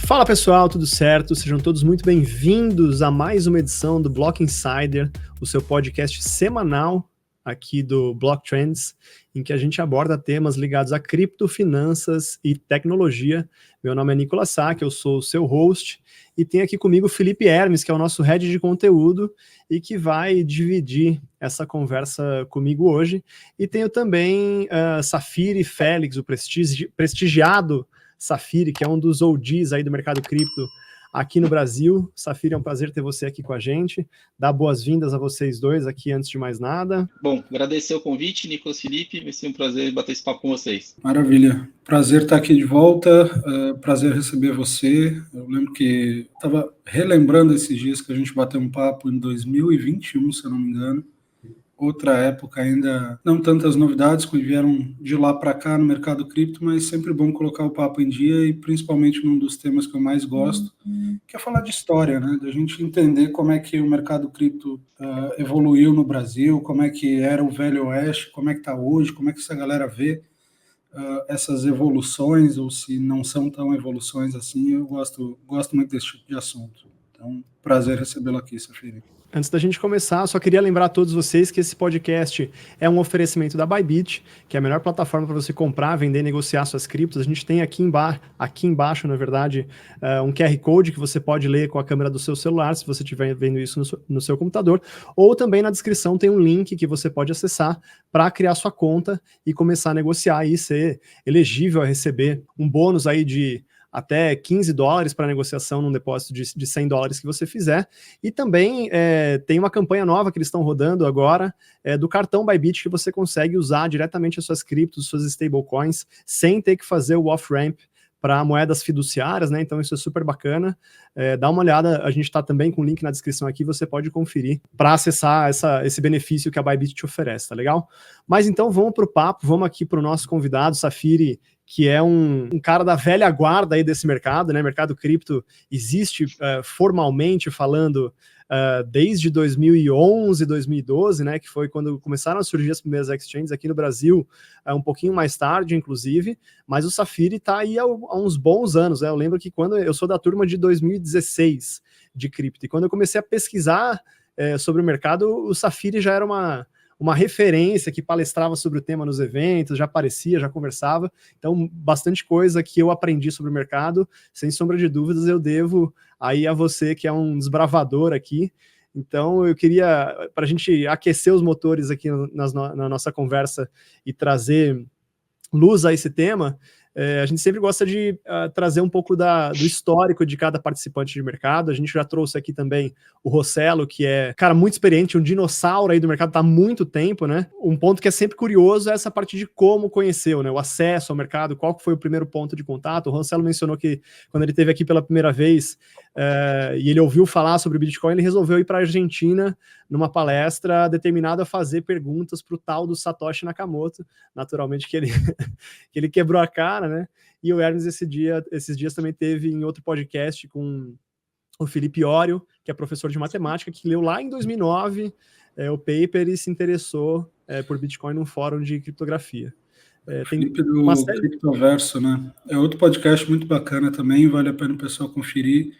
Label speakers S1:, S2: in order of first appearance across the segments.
S1: Fala pessoal, tudo certo? Sejam todos muito bem-vindos a mais uma edição do Block Insider, o seu podcast semanal aqui do Block Trends, em que a gente aborda temas ligados a cripto, finanças e tecnologia. Meu nome é Nicolas Sack, eu sou o seu host, e tem aqui comigo o Felipe Hermes, que é o nosso head de conteúdo e que vai dividir essa conversa comigo hoje. E tenho também Safiri Félix, o prestigiado Safiri, que é um dos OGs aí do mercado cripto aqui no Brasil. Safiri, é um prazer ter você aqui com a gente. Dá boas-vindas a vocês dois aqui antes de mais nada.
S2: Bom, agradecer o convite, Nicolas Felipe. Vai ser um prazer bater esse papo com vocês.
S3: Maravilha. Prazer estar aqui de volta. Prazer receber você. Eu lembro que estava relembrando esses dias que a gente bateu um papo em 2021, se eu não me engano. Outra época ainda, não tantas novidades que vieram de lá para cá no mercado cripto, mas sempre bom colocar o papo em dia e principalmente num dos temas que eu mais gosto, que é falar de história, né? Da gente entender como é que o mercado cripto evoluiu no Brasil, como é que era o Velho Oeste, como é que está hoje, como é que essa galera vê essas evoluções, ou se não são tão evoluções assim. Eu gosto muito desse tipo de assunto. Então, prazer recebê-lo aqui, Safiri.
S1: Antes da gente começar, só queria lembrar a todos vocês que esse podcast é um oferecimento da Bybit, que é a melhor plataforma para você comprar, vender e negociar suas criptos. A gente tem aqui embaixo, na verdade, um QR Code que você pode ler com a câmera do seu celular, se você estiver vendo isso no seu computador, ou também na descrição tem um link que você pode acessar para criar sua conta e começar a negociar e ser elegível a receber um bônus aí de até $15 para negociação num depósito de $100 que você fizer. E também tem uma campanha nova que eles estão rodando agora, do cartão Bybit, que você consegue usar diretamente as suas criptos, suas stablecoins, sem ter que fazer o off-ramp para moedas fiduciárias, né? Então isso é super bacana. Dá uma olhada, a gente está também com o link na descrição aqui, você pode conferir para acessar esse benefício que a Bybit te oferece, tá legal? Mas então vamos para o papo, vamos aqui para o nosso convidado, Safiri, que é um cara da velha guarda aí desse mercado, né? Mercado cripto existe formalmente falando desde 2011, 2012, né? Que foi quando começaram a surgir as primeiras exchanges aqui no Brasil, um pouquinho mais tarde, inclusive, mas o Safiri está aí há uns bons anos, né? Eu lembro que quando eu sou da turma de 2016 de cripto, e quando eu comecei a pesquisar sobre o mercado, o Safiri já era uma referência que palestrava sobre o tema nos eventos, já aparecia, já conversava. Então, bastante coisa que eu aprendi sobre o mercado, sem sombra de dúvidas, eu devo aí a você, que é um desbravador aqui. Então, eu queria, para a gente aquecer os motores aqui na nossa conversa e trazer luz a esse tema, a gente sempre gosta de trazer um pouco do histórico de cada participante de mercado. A gente já trouxe aqui também o Rossello, que é, cara, muito experiente, um dinossauro aí do mercado, tá há muito tempo, né? Um ponto que é sempre curioso é essa parte de como conheceu, né? O acesso ao mercado, qual foi o primeiro ponto de contato. O Rossello mencionou que quando ele esteve aqui pela primeira vez e ele ouviu falar sobre Bitcoin, ele resolveu ir para a Argentina numa palestra determinado a fazer perguntas para o tal do Satoshi Nakamoto, naturalmente que ele quebrou a cara, né? E o Hermes esses dias também teve em outro podcast com o Felipe Ório, que é professor de matemática, que leu lá em 2009 o paper e se interessou por Bitcoin num fórum de criptografia.
S3: Felipe do Criptoverso, né? É outro podcast muito bacana também, vale a pena o pessoal conferir.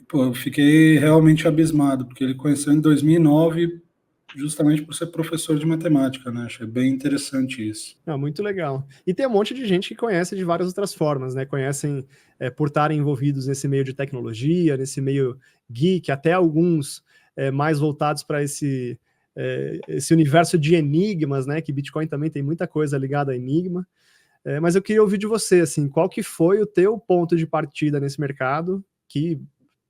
S3: Pô, eu fiquei realmente abismado, porque ele conheceu em 2009, justamente por ser professor de matemática, né? Achei bem interessante isso.
S1: Muito legal. E tem um monte de gente que conhece de várias outras formas, né? Conhecem por estarem envolvidos nesse meio de tecnologia, nesse meio geek, até alguns mais voltados para esse universo de enigmas, né? Que Bitcoin também tem muita coisa ligada a enigma. Mas eu queria ouvir de você, assim, qual que foi o teu ponto de partida nesse mercado, que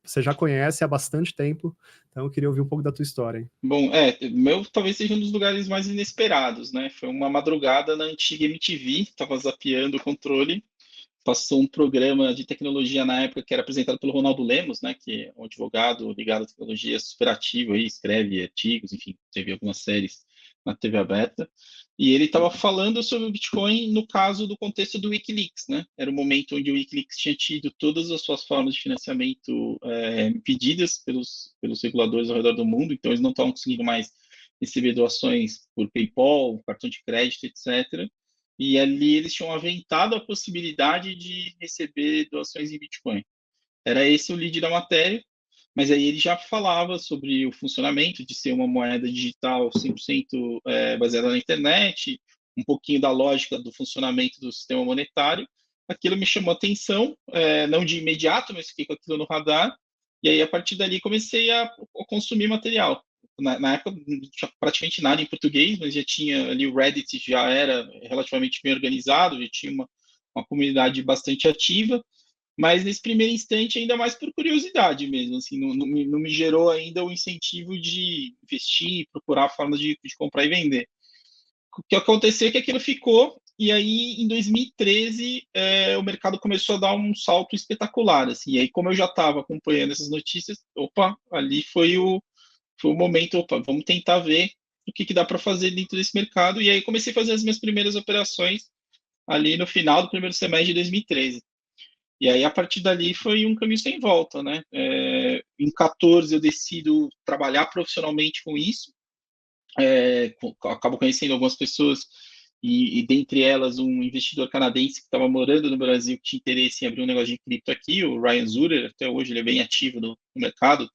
S1: você já conhece há bastante tempo, então eu queria ouvir um pouco da tua história. Hein?
S2: Bom, meu talvez seja um dos lugares mais inesperados, né? Foi uma madrugada na antiga MTV, estava zapeando o controle, passou um programa de tecnologia na época que era apresentado pelo Ronaldo Lemos, né? Que é um advogado ligado à tecnologia super ativo aí, escreve artigos, enfim, teve algumas séries na TV aberta. E ele estava falando sobre o Bitcoin no caso do contexto do Wikileaks, né? Era o momento onde o Wikileaks tinha tido todas as suas formas de financiamento impedidas pelos reguladores ao redor do mundo, então eles não estavam conseguindo mais receber doações por PayPal, cartão de crédito, etc. E ali eles tinham aventado a possibilidade de receber doações em Bitcoin. Era esse o lead da matéria, mas aí ele já falava sobre o funcionamento de ser uma moeda digital 100% baseada na internet, um pouquinho da lógica do funcionamento do sistema monetário. Aquilo me chamou a atenção, não de imediato, mas fiquei com aquilo no radar, e aí a partir dali comecei a consumir material. Na época não tinha praticamente nada em português, mas já tinha ali o Reddit, já era relativamente bem organizado, já tinha uma comunidade bastante ativa, mas nesse primeiro instante ainda mais por curiosidade mesmo, assim, não me gerou ainda o incentivo de investir, procurar formas de comprar e vender. O que aconteceu é que aquilo ficou, e aí em 2013 o mercado começou a dar um salto espetacular, assim, e aí como eu já estava acompanhando essas notícias, ali foi o momento, vamos tentar ver o que dá para fazer dentro desse mercado, e aí comecei a fazer as minhas primeiras operações ali no final do primeiro semestre de 2013. E aí, a partir dali, foi um caminho sem volta, né? Em 14, eu decido trabalhar profissionalmente com isso. Acabo conhecendo algumas pessoas, e dentre elas, um investidor canadense que estava morando no Brasil, que tinha interesse em abrir um negócio de cripto aqui, o Ryan Zurer. Até hoje ele é bem ativo no mercado,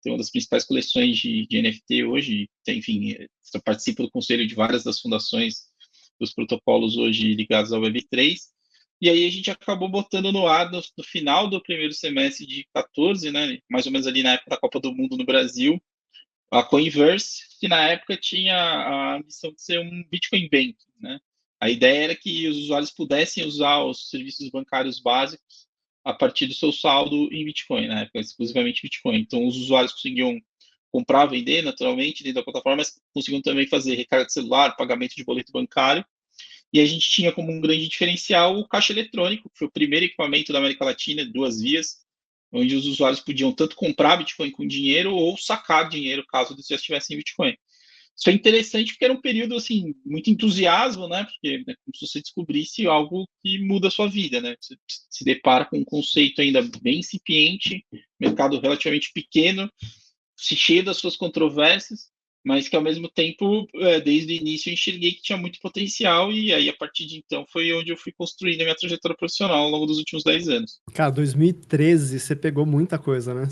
S2: tem uma das principais coleções de NFT hoje, enfim, participa do conselho de várias das fundações dos protocolos hoje ligados ao Web3. E aí a gente acabou botando no ar no final do primeiro semestre de 14, né, mais ou menos ali na época da Copa do Mundo no Brasil, a Coinverse, que na época tinha a missão de ser um Bitcoin Bank, né? A ideia era que os usuários pudessem usar os serviços bancários básicos a partir do seu saldo em Bitcoin, na época exclusivamente Bitcoin. Então os usuários conseguiam comprar, vender naturalmente dentro da plataforma, mas conseguiam também fazer recarga de celular, pagamento de boleto bancário. E a gente tinha como um grande diferencial o caixa eletrônico, que foi o primeiro equipamento da América Latina, 2 vias, onde os usuários podiam tanto comprar Bitcoin com dinheiro ou sacar dinheiro, caso eles já estivessem em Bitcoin. Isso é interessante porque era um período, assim, muito entusiasmo, né? Porque é como se você descobrisse algo que muda a sua vida, né? Você se depara com um conceito ainda bem incipiente, mercado relativamente pequeno, se cheio das suas controvérsias, mas que ao mesmo tempo, desde o início, eu enxerguei que tinha muito potencial, e aí a partir de então foi onde eu fui construindo a minha trajetória profissional ao longo dos últimos 10 anos.
S1: Cara, 2013 você pegou muita coisa, né?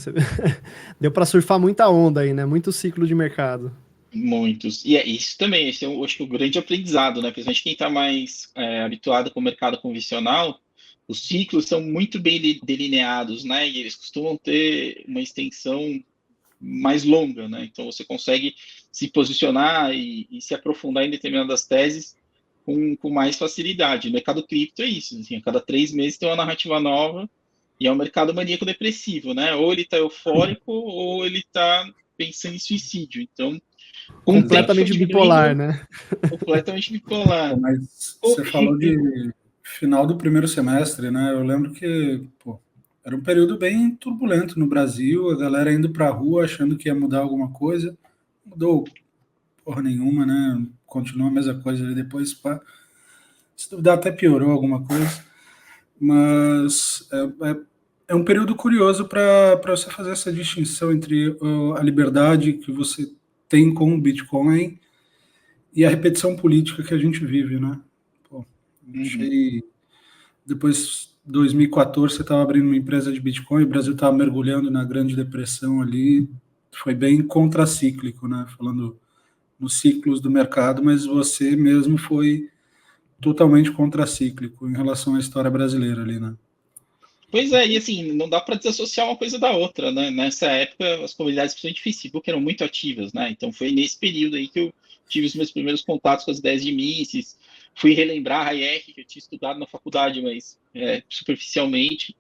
S1: Deu para surfar muita onda aí, né? Muito ciclo de mercado.
S2: Muitos. E é isso também, esse é, acho que o grande aprendizado, né? Principalmente quem está mais habituado com o mercado convencional, os ciclos são muito bem delineados, né? E eles costumam ter uma extensão mais longa, né? Então você consegue se posicionar e se aprofundar em determinadas teses com mais facilidade. O mercado cripto é isso, assim, a cada 3 meses tem uma narrativa nova, e é um mercado maníaco depressivo, né? Ou ele está eufórico ou ele está pensando em suicídio. Então, com o tempo foi
S1: Completamente bipolar,
S2: diminuindo,
S1: né?
S2: completamente bipolar.
S3: Mas você falou de final do primeiro semestre, né? Eu lembro que, era um período bem turbulento no Brasil, a galera indo para a rua achando que ia mudar alguma coisa, mudou porra nenhuma, né? Continua a mesma coisa ali depois, pá. Se duvidar, até piorou alguma coisa, mas é um período curioso para você fazer essa distinção entre a liberdade que você tem com o Bitcoin e a repetição política que a gente vive, né? Pô, achei... Depois, 2014, você estava abrindo uma empresa de Bitcoin, o Brasil estava mergulhando na Grande Depressão ali, foi bem contracíclico, né? Falando nos ciclos do mercado, mas você mesmo foi totalmente contracíclico em relação à história brasileira ali, né?
S2: Pois é, e assim, não dá para desassociar uma coisa da outra, né? Nessa época, as comunidades, principalmente de Facebook, eram muito ativas, né? Então foi nesse período aí que eu tive os meus primeiros contatos com as ideias de Mises, fui relembrar Hayek, que eu tinha estudado na faculdade, mas superficialmente.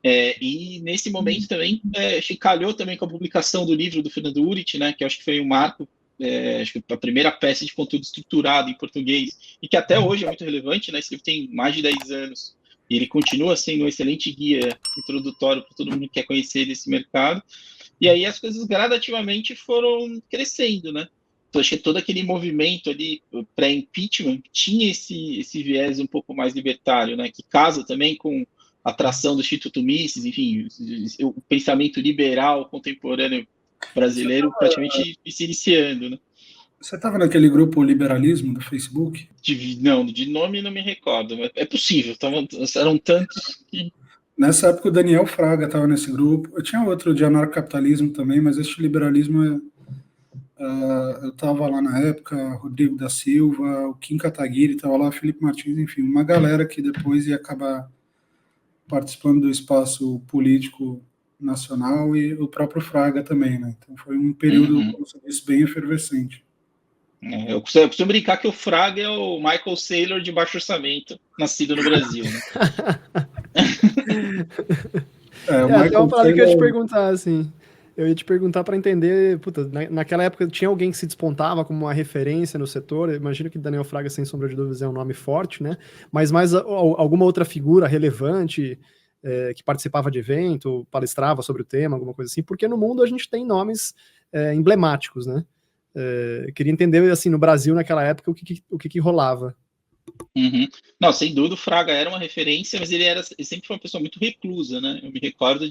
S2: E nesse momento também, calhou também com a publicação do livro do Fernando Urich, né? Que eu acho que foi um marco, acho que a primeira peça de conteúdo estruturado em português, e que até hoje é muito relevante, né? Esse livro tem mais de 10 anos. E ele continua sendo um excelente guia introdutório para todo mundo que quer conhecer desse mercado. E aí as coisas gradativamente foram crescendo, né? Então, acho que todo aquele movimento ali pré-impeachment tinha esse viés um pouco mais libertário, né? Que casa também com a atração do Instituto Mises, enfim, o pensamento liberal contemporâneo brasileiro praticamente se iniciando, né?
S3: Você estava naquele grupo Liberalismo do Facebook?
S2: De nome não me recordo, mas é possível. Eram tantos que...
S3: Nessa época o Daniel Fraga estava nesse grupo. Eu tinha outro de anarcapitalismo também, mas este liberalismo eu estava lá na época, Rodrigo da Silva, o Kim Kataguiri estava lá, Felipe Martins, enfim, uma galera que depois ia acabar participando do espaço político nacional e o próprio Fraga também, né? Então foi um período, como você disse, bem efervescente.
S2: Eu costumo brincar que o Fraga é o Michael Saylor de baixo orçamento, nascido no Brasil, né?
S1: Até uma parada que eu ia te perguntar, assim. Eu ia te perguntar para entender, puta, naquela época tinha alguém que se despontava como uma referência no setor. Eu imagino que Daniel Fraga, sem sombra de dúvidas, é um nome forte, né? Mas mais alguma outra figura relevante que participava de evento, palestrava sobre o tema, alguma coisa assim, porque no mundo a gente tem nomes emblemáticos, né? Queria entender, assim, no Brasil, naquela época, o que rolava.
S2: Uhum. Não, sem dúvida o Fraga era uma referência, mas ele sempre foi uma pessoa muito reclusa, né? Eu me recordo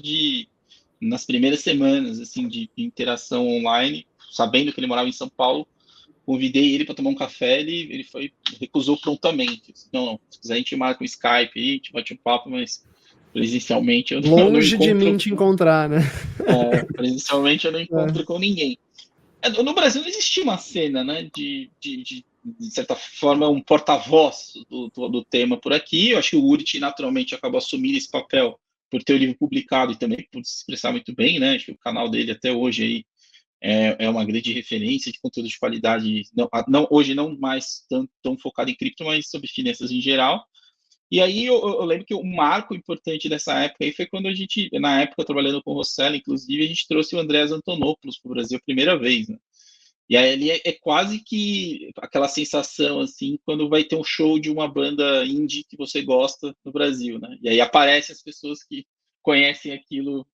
S2: nas primeiras semanas, assim, de interação online, sabendo que ele morava em São Paulo, convidei ele para tomar um café, ele recusou prontamente. Não, se quiser a gente marca um Skype aí, a gente bate um papo, mas presencialmente eu não
S1: Longe
S2: encontro.
S1: de mim te encontrar, né?
S2: Presencialmente eu não encontro com ninguém. No Brasil não existia uma cena, né, de certa forma, um porta-voz do tema por aqui. Eu acho que o Urit naturalmente acabou assumindo esse papel por ter o livro publicado e também por se expressar muito bem, né? Acho que o canal dele até hoje aí é uma grande referência de conteúdo de qualidade, hoje não mais tão focado em cripto, mas sobre finanças em geral. E aí eu lembro que um marco importante dessa época aí foi quando a gente, na época, trabalhando com o Rosselli, inclusive, a gente trouxe o Andreas Antonopoulos para o Brasil a primeira vez, né? E aí ali é quase que aquela sensação, assim, quando vai ter um show de uma banda indie que você gosta no Brasil, né? E aí aparecem as pessoas que conhecem aquilo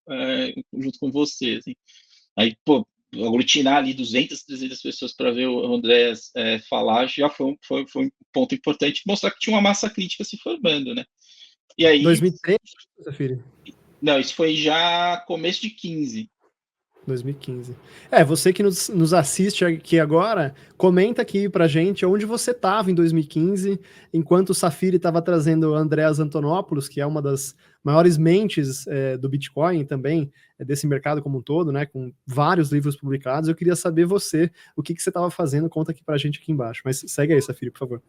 S2: junto com você, assim. Aí, pô, aglutinar ali 200, 300 pessoas para ver o Andrés falar já foi um ponto importante, mostrar que tinha uma massa crítica se formando, né? E aí...
S1: 2003, Safiri?
S2: Não, isso foi já começo de 15.
S1: 2015. Você que nos assiste aqui agora, comenta aqui pra gente onde você estava em 2015, enquanto o Safiri estava trazendo o Andreas Antonopoulos, que é uma das maiores mentes do Bitcoin também, desse mercado como um todo, né, com vários livros publicados. Eu queria saber o que você estava fazendo, conta aqui pra gente aqui embaixo. Mas segue aí, Safiri, por favor.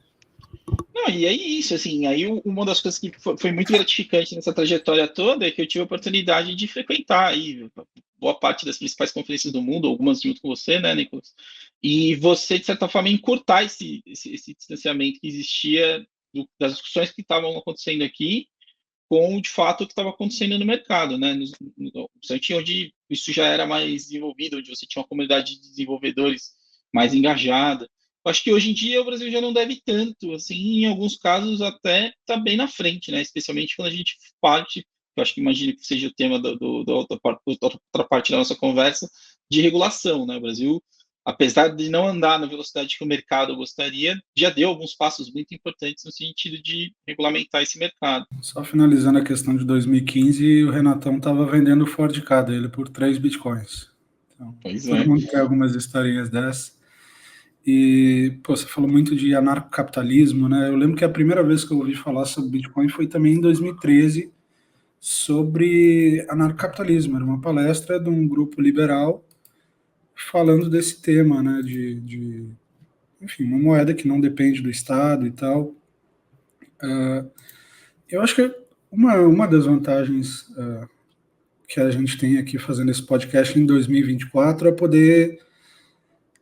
S2: Não, e aí isso, assim, aí uma das coisas que foi muito gratificante nessa trajetória toda é que eu tive a oportunidade de frequentar aí boa parte das principais conferências do mundo, algumas junto com você, né, Nicolas? E você, de certa forma, encurtar esse distanciamento que existia das discussões que estavam acontecendo aqui com, de fato, o que estava acontecendo no mercado, né? No onde isso já era mais desenvolvido, onde você tinha uma comunidade de desenvolvedores mais engajada. Eu acho que hoje em dia o Brasil já não deve tanto, assim, em alguns casos até está bem na frente, né? Especialmente quando a gente parte, eu acho que imagino que seja o tema da outra parte da nossa conversa, de regulação, né? O Brasil, apesar de não andar na velocidade que o mercado gostaria, já deu alguns passos muito importantes no sentido de regulamentar esse mercado.
S3: Só finalizando a questão de 2015, o Renatão estava vendendo o Ford Ka dele por 3 bitcoins. Então, todo mundo quer algumas historinhas dessas. E, pô, você falou muito de anarcocapitalismo, né? Eu lembro que a primeira vez que eu ouvi falar sobre Bitcoin foi também em 2013, sobre anarcocapitalismo. Era uma palestra de um grupo liberal falando desse tema, né? Enfim, uma moeda que não depende do Estado e tal. Eu acho que uma das vantagens que a gente tem aqui fazendo esse podcast em 2024 é poder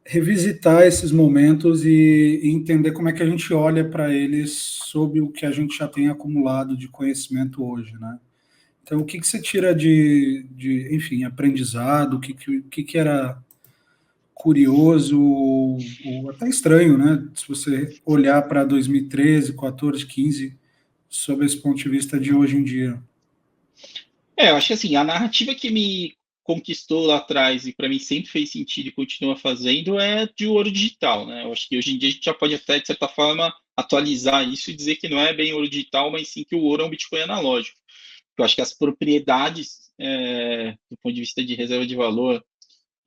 S3: revisitar esses momentos e entender como é que a gente olha para eles sob o que a gente já tem acumulado de conhecimento hoje, né? Então, o que você tira enfim, aprendizado, o que era curioso ou até estranho, né? Se você olhar para 2013, 14, 15, sob esse ponto de vista de hoje em dia.
S2: Eu acho que assim, a narrativa que me conquistou lá atrás e para mim sempre fez sentido e continua fazendo é de ouro digital, né? Eu acho que hoje em dia a gente já pode até, de certa forma, atualizar isso e dizer que não é bem ouro digital, mas sim que o ouro é um Bitcoin analógico. Eu acho que as propriedades, do ponto de vista de reserva de valor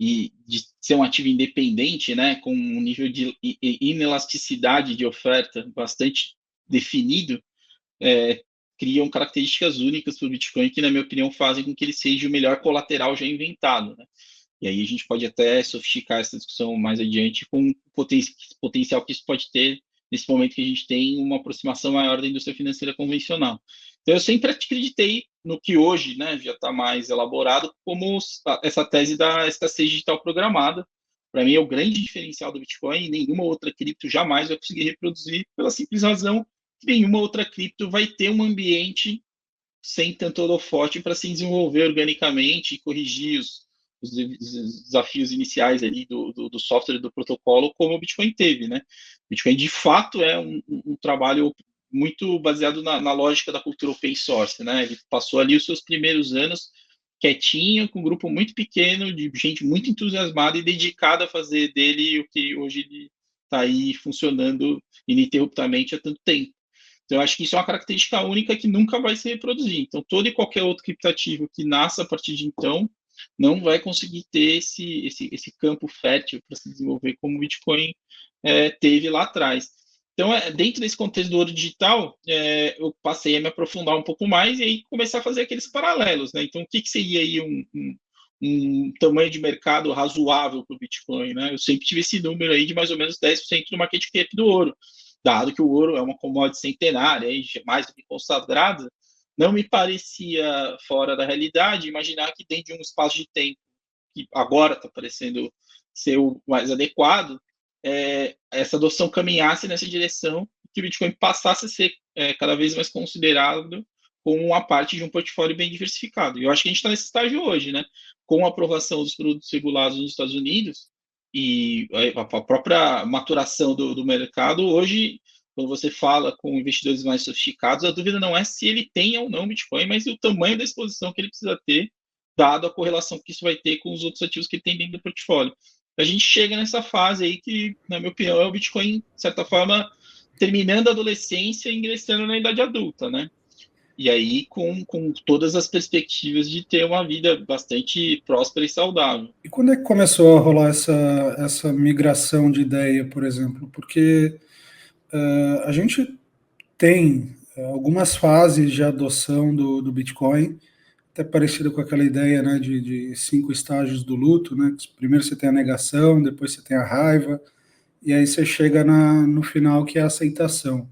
S2: e de ser um ativo independente, né, com um nível de inelasticidade de oferta bastante definido, criam características únicas para o Bitcoin que, na minha opinião, fazem com que ele seja o melhor colateral já inventado, né? E aí a gente pode até sofisticar essa discussão mais adiante com o potencial que isso pode ter nesse momento que a gente tem uma aproximação maior da indústria financeira convencional. Então, eu sempre acreditei no que hoje, né, já está mais elaborado, como essa tese da escassez digital programada. Para mim, é o grande diferencial do Bitcoin, e nenhuma outra cripto jamais vai conseguir reproduzir, pela simples razão que nenhuma outra cripto vai ter um ambiente sem tanto holofote para se desenvolver organicamente e corrigir os desafios iniciais ali do software e do protocolo, como o Bitcoin teve, né? O Bitcoin, de fato, é um trabalho muito baseado na lógica da cultura open source, né? Ele passou ali os seus primeiros anos quietinho, com um grupo muito pequeno, de gente muito entusiasmada e dedicada a fazer dele o que hoje ele está aí funcionando ininterruptamente há tanto tempo. Então, eu acho que isso é uma característica única que nunca vai se reproduzir. Então, todo e qualquer outro criptativo que nasça a partir de então não vai conseguir ter esse campo fértil para se desenvolver como o Bitcoin teve lá atrás. Então, dentro desse contexto do ouro digital, eu passei a me aprofundar um pouco mais e aí começar a fazer aqueles paralelos, né? Então, o que seria aí um tamanho de mercado razoável para o Bitcoin, né? Eu sempre tive esse número aí de mais ou menos 10% do market cap do ouro, dado que o ouro é uma commodity centenária, aí, mais do que consagrada. Não me parecia fora da realidade imaginar que dentro de um espaço de tempo que agora está parecendo ser o mais adequado, essa adoção caminhasse nessa direção, que o Bitcoin passasse a ser cada vez mais considerado como uma parte de um portfólio bem diversificado. E eu acho que a gente está nesse estágio hoje, né? Com a aprovação dos produtos regulados nos Estados Unidos e a própria maturação do mercado, hoje, quando você fala com investidores mais sofisticados, a dúvida não é se ele tem ou não Bitcoin, mas o tamanho da exposição que ele precisa ter, dado a correlação que isso vai ter com os outros ativos que ele tem dentro do portfólio. A gente chega nessa fase aí que, na minha opinião, é o Bitcoin, de certa forma, terminando a adolescência e ingressando na idade adulta, né? E aí com todas as perspectivas de ter uma vida bastante próspera e saudável.
S3: E quando é que começou a rolar essa migração de ideia, por exemplo? Porque a gente tem algumas fases de adoção do Bitcoin, até parecida com aquela ideia, né, de 5 estágios do luto, né? Primeiro você tem a negação, depois você tem a raiva, e aí você chega no final, que é a aceitação.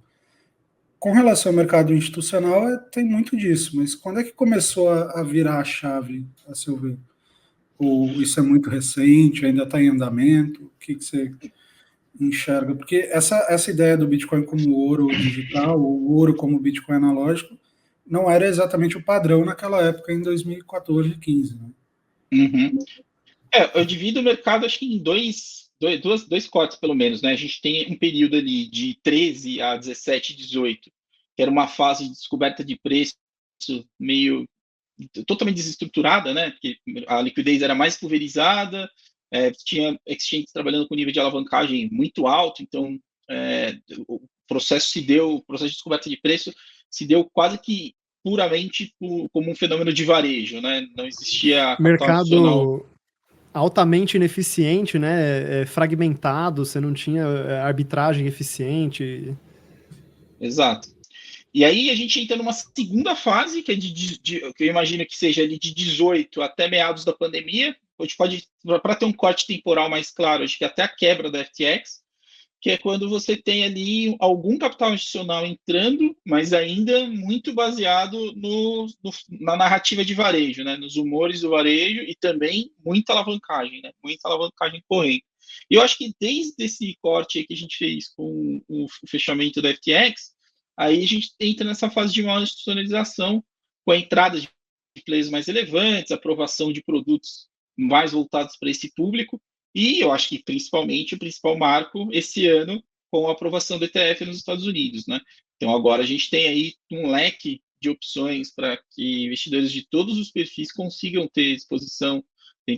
S3: Com relação ao mercado institucional, tem muito disso, mas quando é que começou a virar a chave, a seu ver? Ou isso é muito recente, ainda está em andamento? O que você enxerga? Porque essa ideia do Bitcoin como ouro digital, ou ouro como Bitcoin analógico, não era exatamente o padrão naquela época, em 2014, 2015. Né?
S2: Uhum. Eu divido o mercado, acho que em dois cortes, pelo menos, né? A gente tem um período ali de 13 a 17, 18, que era uma fase de descoberta de preço meio totalmente desestruturada, né? Porque a liquidez era mais pulverizada, tinha exchanges trabalhando com nível de alavancagem muito alto, então o processo de descoberta de preço se deu quase que puramente como um fenômeno de varejo, né? Não existia capital institucional.
S1: Mercado altamente ineficiente, né? Fragmentado, você não tinha arbitragem eficiente.
S2: Exato. E aí a gente entra numa segunda fase, que é que eu imagino que seja ali de 18 até meados da pandemia. A gente pode, para ter um corte temporal mais claro, acho que até a quebra da FTX, que é quando você tem ali algum capital institucional entrando, mas ainda muito baseado na narrativa de varejo, né? Nos humores do varejo e também muita alavancagem, né? Muita alavancagem corrente. E eu acho que desde esse corte que a gente fez com o fechamento da FTX, aí a gente entra nessa fase de maior institucionalização, com a entrada de players mais relevantes, aprovação de produtos mais voltados para esse público, e eu acho que principalmente o principal marco esse ano com a aprovação do ETF nos Estados Unidos, né? Então agora a gente tem aí um leque de opções para que investidores de todos os perfis consigam ter exposição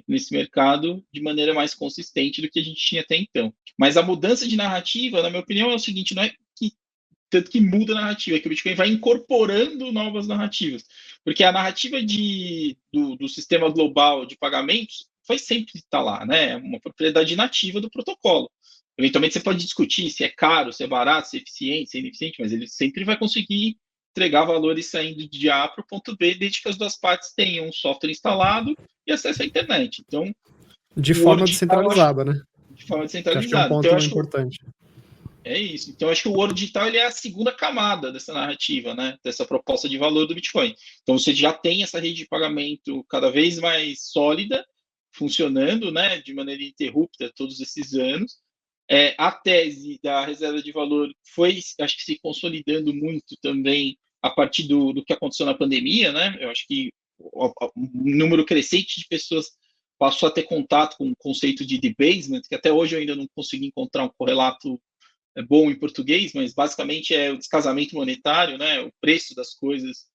S2: nesse mercado de maneira mais consistente do que a gente tinha até então. Mas a mudança de narrativa, na minha opinião, é o seguinte, não é que tanto que muda a narrativa, é que o Bitcoin vai incorporando novas narrativas, porque a narrativa do sistema global de pagamentos vai sempre estar lá, né? É uma propriedade nativa do protocolo. Eventualmente você pode discutir se é caro, se é barato, se é eficiente, se é ineficiente, mas ele sempre vai conseguir entregar valores saindo de A para o ponto B, desde que as duas partes tenham um software instalado e acesso à internet. Então,
S1: De
S2: o
S1: forma
S2: ouro digital, eu acho,
S1: descentralizada, né?
S2: de forma
S1: Que acho que é um
S2: descentralizada.
S1: ponto
S2: Então, eu acho que
S1: importante.
S2: é isso. Então, eu acho que o ouro digital ele é a segunda camada dessa narrativa, né? Dessa proposta de valor do Bitcoin. Então, você já tem essa rede de pagamento cada vez mais sólida, funcionando, né? De maneira ininterrupta todos esses anos. A tese da reserva de valor foi, acho que, se consolidando muito também a partir do que aconteceu na pandemia, né? Eu acho que um número crescente de pessoas passou a ter contato com o conceito de debasement, que até hoje eu ainda não consegui encontrar um correlato bom em português, mas basicamente é o descasamento monetário, né? O preço das coisas,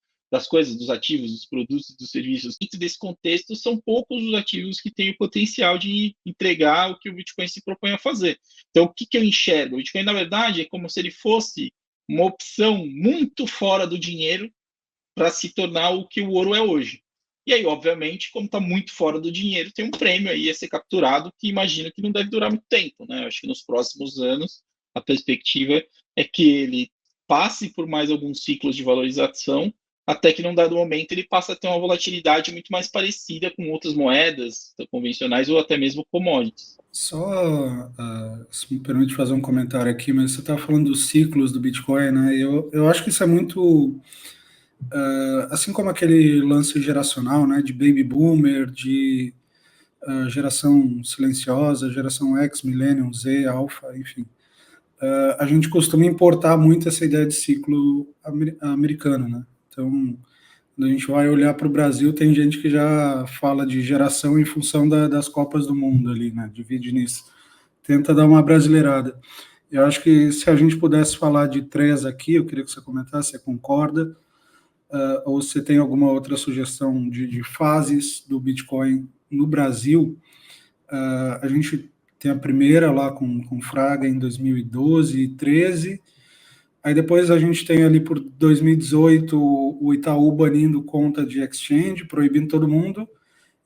S2: dos ativos, dos produtos e dos serviços. Dentro desse contexto, são poucos os ativos que têm o potencial de entregar o que o Bitcoin se propõe a fazer. Então, o que eu enxergo? O Bitcoin, na verdade, é como se ele fosse uma opção muito fora do dinheiro para se tornar o que o ouro é hoje. E aí, obviamente, como está muito fora do dinheiro, tem um prêmio aí a ser capturado que imagino que não deve durar muito tempo, né? Eu acho que nos próximos anos a perspectiva é que ele passe por mais alguns ciclos de valorização, até que num dado momento ele passa a ter uma volatilidade muito mais parecida com outras moedas convencionais ou até mesmo commodities.
S3: Só, se me permite fazer um comentário aqui, mas você está falando dos ciclos do Bitcoin, né? Eu acho que isso é muito, assim como aquele lance geracional, né? De baby boomer, de geração silenciosa, geração X, Millennium, Z, Alpha, enfim. A gente costuma importar muito essa ideia de ciclo americano, né? Então, quando a gente vai olhar para o Brasil, tem gente que já fala de geração em função das Copas do Mundo ali, né? Divide nisso. Tenta dar uma brasileirada. Eu acho que se a gente pudesse falar de três aqui, eu queria que você comentasse, você concorda? Ou você tem alguma outra sugestão de fases do Bitcoin no Brasil? A gente tem a primeira lá com Fraga em 2012 e 13. Aí depois a gente tem ali por 2018 o Itaú banindo conta de exchange, proibindo todo mundo.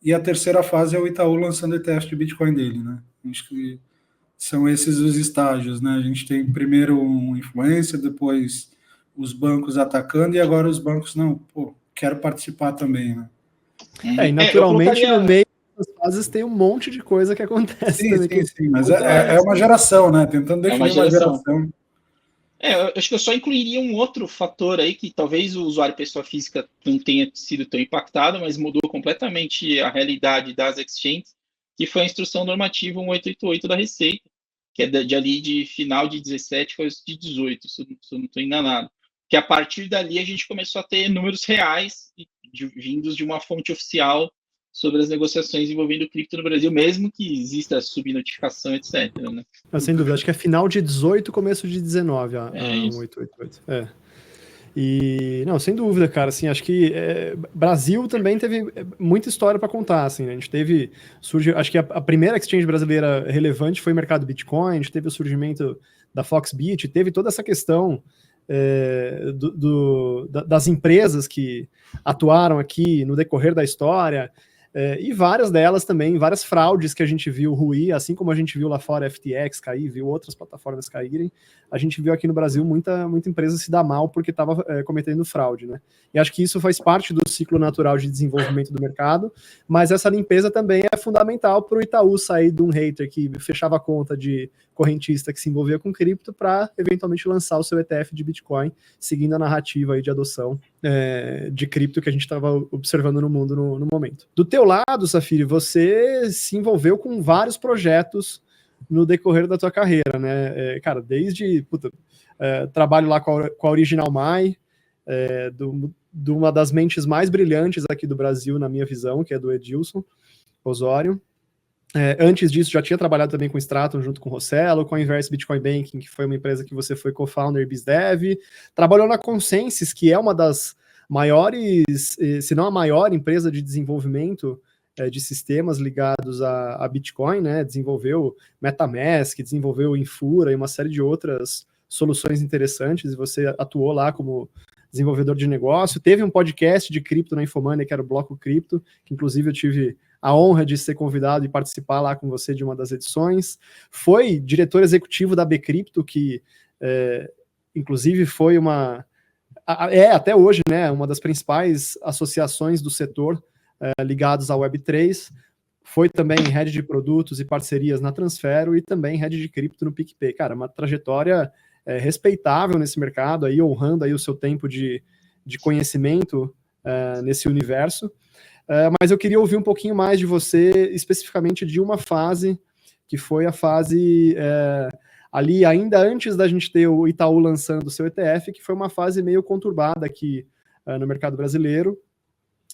S3: E a terceira fase é o Itaú lançando o ETF de Bitcoin dele, né? Acho que são esses os estágios, né? A gente tem primeiro um influencer, depois os bancos atacando e agora os bancos, não, pô, quero participar também, né?
S1: E naturalmente no meio das fases tem um monte de coisa que acontece também.
S3: Sim, mas é uma geração, né? Tentando definir uma geração.
S2: Eu acho que eu só incluiria um outro fator aí que talvez o usuário pessoa física não tenha sido tão impactado, mas mudou completamente a realidade das exchanges, que foi a instrução normativa 1888 da Receita, que é de final de 17, coisa de 18, se eu não estou enganado. Que a partir dali a gente começou a ter números reais vindos de uma fonte oficial sobre as negociações envolvendo cripto no Brasil, mesmo que exista subnotificação, etc. Né?
S1: Sem dúvida, acho que é final de 18, começo de 19, a 1888. E, não, sem dúvida, cara, assim, acho que Brasil também teve muita história para contar, assim, né? A gente teve, acho que a primeira exchange brasileira relevante foi o mercado Bitcoin, a gente teve o surgimento da Foxbit, teve toda essa questão das empresas que atuaram aqui no decorrer da história, e várias delas também, várias fraudes que a gente viu ruir, assim como a gente viu lá fora FTX cair, viu outras plataformas caírem, a gente viu aqui no Brasil muita empresa se dar mal porque estava cometendo fraude, né? E acho que isso faz parte do ciclo natural de desenvolvimento do mercado, mas essa limpeza também é fundamental para o Itaú sair de um hater que fechava a conta de correntista que se envolvia com cripto para eventualmente lançar o seu ETF de Bitcoin, seguindo a narrativa aí de adoção de cripto que a gente estava observando no mundo no momento. Do teu lado, Safiri, você se envolveu com vários projetos no decorrer da tua carreira, né? Cara, desde trabalho lá com a Original My, de uma das mentes mais brilhantes aqui do Brasil, na minha visão, que é do Edilson Osório. Antes disso, já tinha trabalhado também com o Stratum, junto com o Rossello, com a Inverse Bitcoin Banking, que foi uma empresa que você foi co-founder e BizDev. Trabalhou na Consensus, que é uma das maiores, se não a maior empresa de desenvolvimento de sistemas ligados a Bitcoin, né? Desenvolveu MetaMask, desenvolveu Infura e uma série de outras soluções interessantes, e você atuou lá como desenvolvedor de negócio. Teve um podcast de cripto na Infomania, que era o Bloco Cripto, que inclusive eu tive a honra de ser convidado e participar lá com você de uma das edições. Foi diretor executivo da Bcrypto, que inclusive foi é até hoje, né, uma das principais associações do setor ligados à Web3, foi também head de produtos e parcerias na Transfero e também head de cripto no PicPay. Cara, uma trajetória respeitável nesse mercado, aí honrando aí o seu tempo de conhecimento nesse universo. Mas eu queria ouvir um pouquinho mais de você, especificamente de uma fase, que foi a fase ali ainda antes da gente ter o Itaú lançando o seu ETF, que foi uma fase meio conturbada aqui no mercado brasileiro,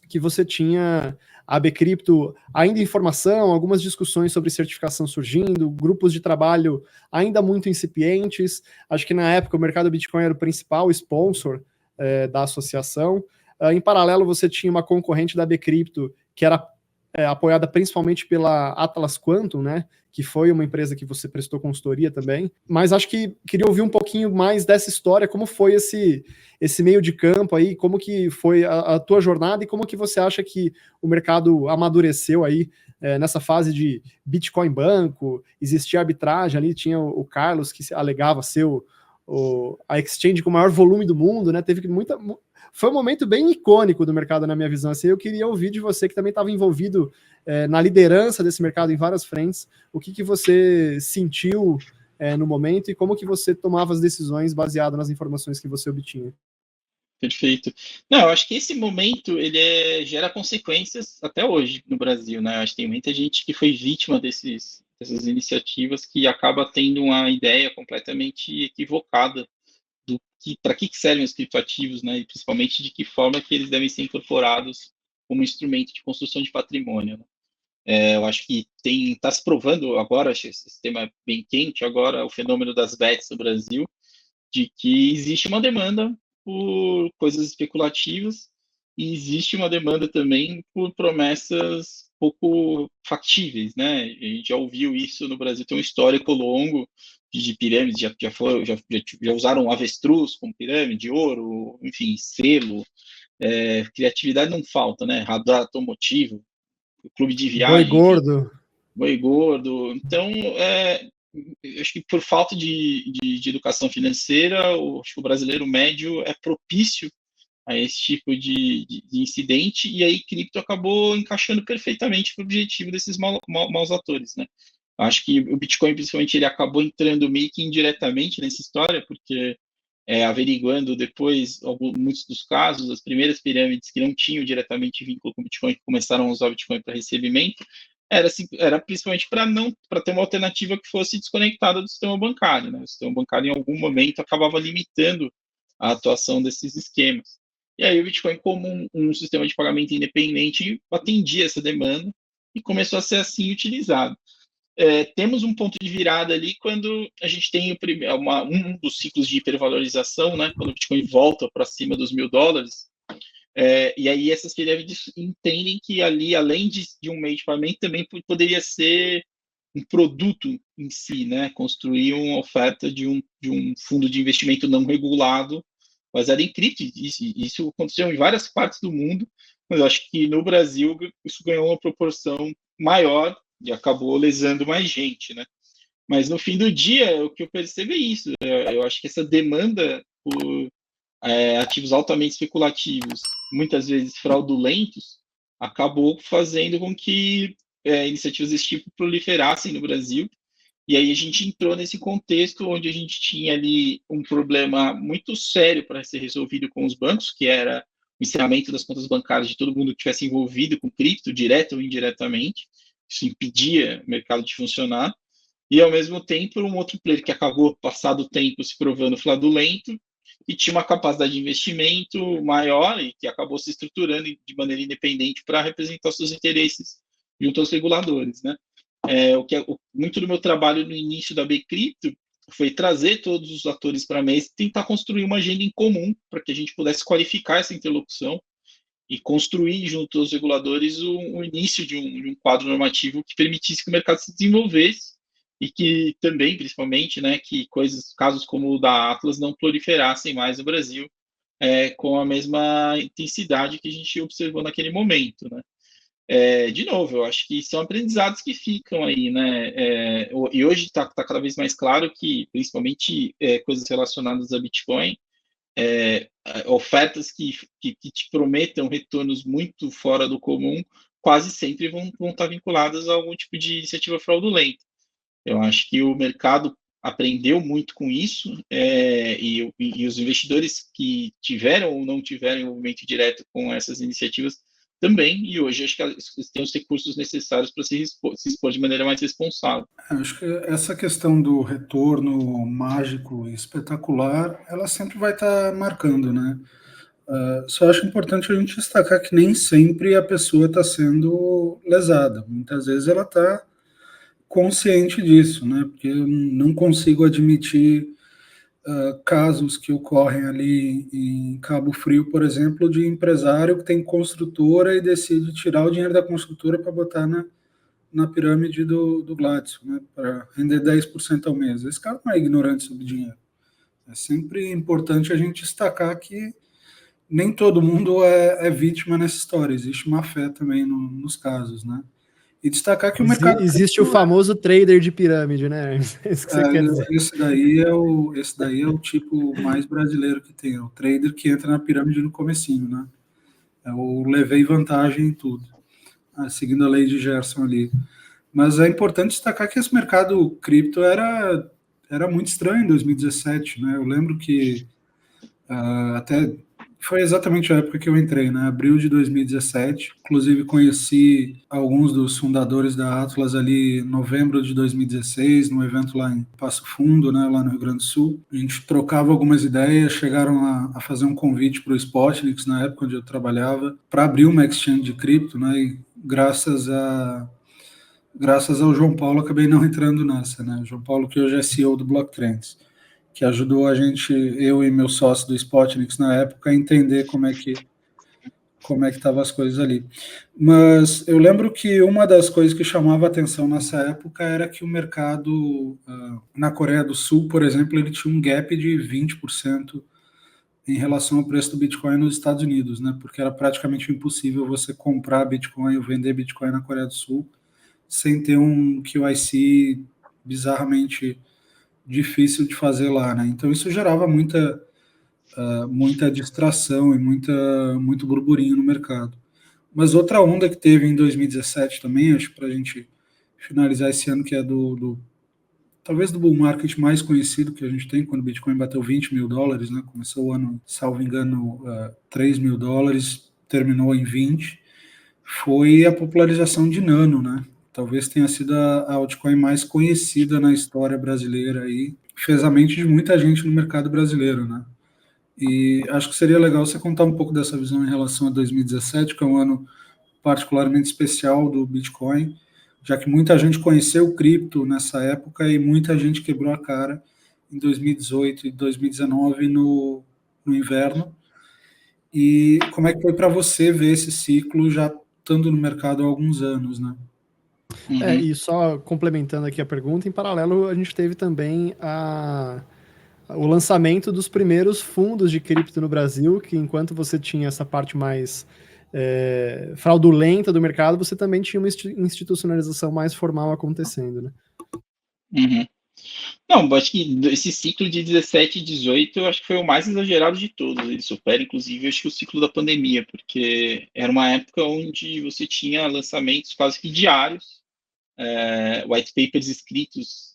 S1: que você tinha a Bcrypto ainda em formação, algumas discussões sobre certificação surgindo, grupos de trabalho ainda muito incipientes. Acho que na época o mercado Bitcoin era o principal sponsor da associação. Em paralelo, você tinha uma concorrente da Bcrypto, que era apoiada principalmente pela Atlas Quantum, né, que foi uma empresa que você prestou consultoria também. Mas acho que queria ouvir um pouquinho mais dessa história, como foi esse meio de campo aí, como que foi a tua jornada e como que você acha que o mercado amadureceu aí nessa fase de Bitcoin banco, existia arbitragem ali, tinha o Carlos, que alegava ser a exchange com o maior volume do mundo, né, foi um momento bem icônico do mercado, na minha visão. Assim, eu queria ouvir de você, que também estava envolvido na liderança desse mercado em várias frentes, o que você sentiu no momento e como que você tomava as decisões baseado nas informações que você obtinha.
S2: Perfeito. Não, eu acho que esse momento ele gera consequências até hoje no Brasil, né? Eu acho que tem muita gente que foi vítima dessas iniciativas que acaba tendo uma ideia completamente equivocada do que para que servem os criptoativos, né? E principalmente de que forma que eles devem ser incorporados como instrumento de construção de patrimônio, né? Eu acho que está se provando agora, acho que esse tema é bem quente agora, o fenômeno das bets no Brasil, de que existe uma demanda por coisas especulativas e existe uma demanda também por promessas pouco factíveis, né? A gente já ouviu isso no Brasil, tem um histórico longo de pirâmides, já usaram avestruz como pirâmide, ouro, enfim, selo, criatividade não falta, né? Radar automotivo, clube de
S1: Boi
S2: viagem, enfim,
S1: gordo.
S2: boi gordo. Então, eu acho que por falta de educação financeira, acho que o brasileiro médio é propício a esse tipo de incidente, e aí cripto acabou encaixando perfeitamente para o objetivo desses maus atores, né? Acho que o Bitcoin, principalmente, ele acabou entrando meio que indiretamente nessa história, porque averiguando depois muitos dos casos, as primeiras pirâmides que não tinham diretamente vínculo com o Bitcoin, que começaram a usar o Bitcoin para recebimento, era principalmente para ter uma alternativa que fosse desconectada do sistema bancário, né? O sistema bancário, em algum momento, acabava limitando a atuação desses esquemas. E aí o Bitcoin, como um sistema de pagamento independente, atendia essa demanda e começou a ser assim utilizado. Temos um ponto de virada ali quando a gente tem um dos ciclos de hipervalorização, né? Quando o Bitcoin volta para cima dos $1.000, e aí essas pirâmides entendem que ali, além de um meio de pagamento, também poderia ser um produto em si, né? Construir uma oferta de um fundo de investimento não regulado, baseado em cripto. Isso aconteceu em várias partes do mundo, mas eu acho que no Brasil isso ganhou uma proporção maior e acabou lesando mais gente, né? Mas no fim do dia, o que eu percebo é isso. Eu acho que essa demanda por ativos altamente especulativos, muitas vezes fraudulentos, acabou fazendo com que iniciativas desse tipo proliferassem no Brasil. E aí a gente entrou nesse contexto onde a gente tinha ali um problema muito sério para ser resolvido com os bancos, que era o encerramento das contas bancárias de todo mundo que tivesse envolvido com cripto, direto ou indiretamente. Isso impedia o mercado de funcionar. E, ao mesmo tempo, um outro player que acabou, passado o tempo, se provando fraudulento e tinha uma capacidade de investimento maior e que acabou se estruturando de maneira independente para representar os seus interesses junto aos reguladores, né? Muito do meu trabalho no início da Bcrypto foi trazer todos os atores para a mesa e tentar construir uma agenda em comum para que a gente pudesse qualificar essa interlocução e construir junto aos reguladores o início de um quadro normativo que permitisse que o mercado se desenvolvesse e que também, principalmente, né, que casos como o da Atlas não proliferassem mais no Brasil com a mesma intensidade que a gente observou naquele momento, né? De novo, eu acho que são aprendizados que ficam aí, né? E hoje está cada vez mais claro que, principalmente coisas relacionadas a Bitcoin, ofertas que te prometam retornos muito fora do comum, quase sempre vão estar vinculadas a algum tipo de iniciativa fraudulenta. Eu acho que o mercado aprendeu muito com isso, e os investidores que tiveram ou não tiveram envolvimento direto com essas iniciativas também, e hoje acho que eles têm os recursos necessários para se expor de maneira mais responsável.
S3: Acho que essa questão do retorno mágico e espetacular, ela sempre vai estar marcando, né? Só acho importante a gente destacar que nem sempre a pessoa está sendo lesada. Muitas vezes ela está consciente disso, né? Porque eu não consigo admitir casos que ocorrem ali em Cabo Frio, por exemplo, de empresário que tem construtora e decide tirar o dinheiro da construtora para botar na pirâmide do Gladson, né? Para render 10% ao mês. Esse cara não é ignorante sobre dinheiro. É sempre importante a gente destacar que nem todo mundo é vítima nessa história. Existe má fé também nos casos, né? E destacar que o mercado...
S1: Existe o famoso trader de pirâmide, né? É isso que você quer dizer.
S3: Esse daí é o tipo mais brasileiro que tem, é o trader que entra na pirâmide no comecinho, né? É o levei vantagem em tudo, seguindo a lei de Gerson ali. Mas é importante destacar que esse mercado cripto era muito estranho em 2017, né? Eu lembro que até foi exatamente a época que eu entrei, né? Abril de 2017. Inclusive conheci alguns dos fundadores da Atlas ali em novembro de 2016, num evento lá em Passo Fundo, né? Lá no Rio Grande do Sul. A gente trocava algumas ideias, chegaram a fazer um convite para o Spotnix, na época onde eu trabalhava, para abrir uma exchange de cripto, né? E graças ao João Paulo, acabei não entrando nessa, né? João Paulo, que hoje é CEO do Blocktrends, que ajudou a gente, eu e meu sócio do Spotnix na época, a entender como é que estavam as coisas ali. Mas eu lembro que uma das coisas que chamava a atenção nessa época era que o mercado na Coreia do Sul, por exemplo, ele tinha um gap de 20% em relação ao preço do Bitcoin nos Estados Unidos, né? Porque era praticamente impossível você comprar Bitcoin ou vender Bitcoin na Coreia do Sul sem ter um QIC bizarramente difícil de fazer lá, né? Então isso gerava muita distração e muito burburinho no mercado. Mas outra onda que teve em 2017 também, acho que para a gente finalizar esse ano, que é talvez do bull market mais conhecido que a gente tem, quando o Bitcoin bateu $20 mil, né? Começou o ano, salvo engano, $3 mil, terminou em 20, foi a popularização de Nano, né? Talvez tenha sido a altcoin mais conhecida na história brasileira aí, fez a mente de muita gente no mercado brasileiro, né? E acho que seria legal você contar um pouco dessa visão em relação a 2017, que é um ano particularmente especial do Bitcoin, já que muita gente conheceu o cripto nessa época e muita gente quebrou a cara em 2018 e 2019 no inverno. E como é que foi para você ver esse ciclo já estando no mercado há alguns anos, né?
S2: Uhum.
S1: E só complementando aqui a pergunta, em paralelo a gente teve também o lançamento dos primeiros fundos de cripto no Brasil, que enquanto você tinha essa parte mais fraudulenta do mercado, você também tinha uma institucionalização mais formal acontecendo, né?
S2: Uhum. Não, acho que esse ciclo de 17 e 18 eu acho que foi o mais exagerado de todos. Ele supera, inclusive, acho que o ciclo da pandemia, porque era uma época onde você tinha lançamentos quase que diários, white papers escritos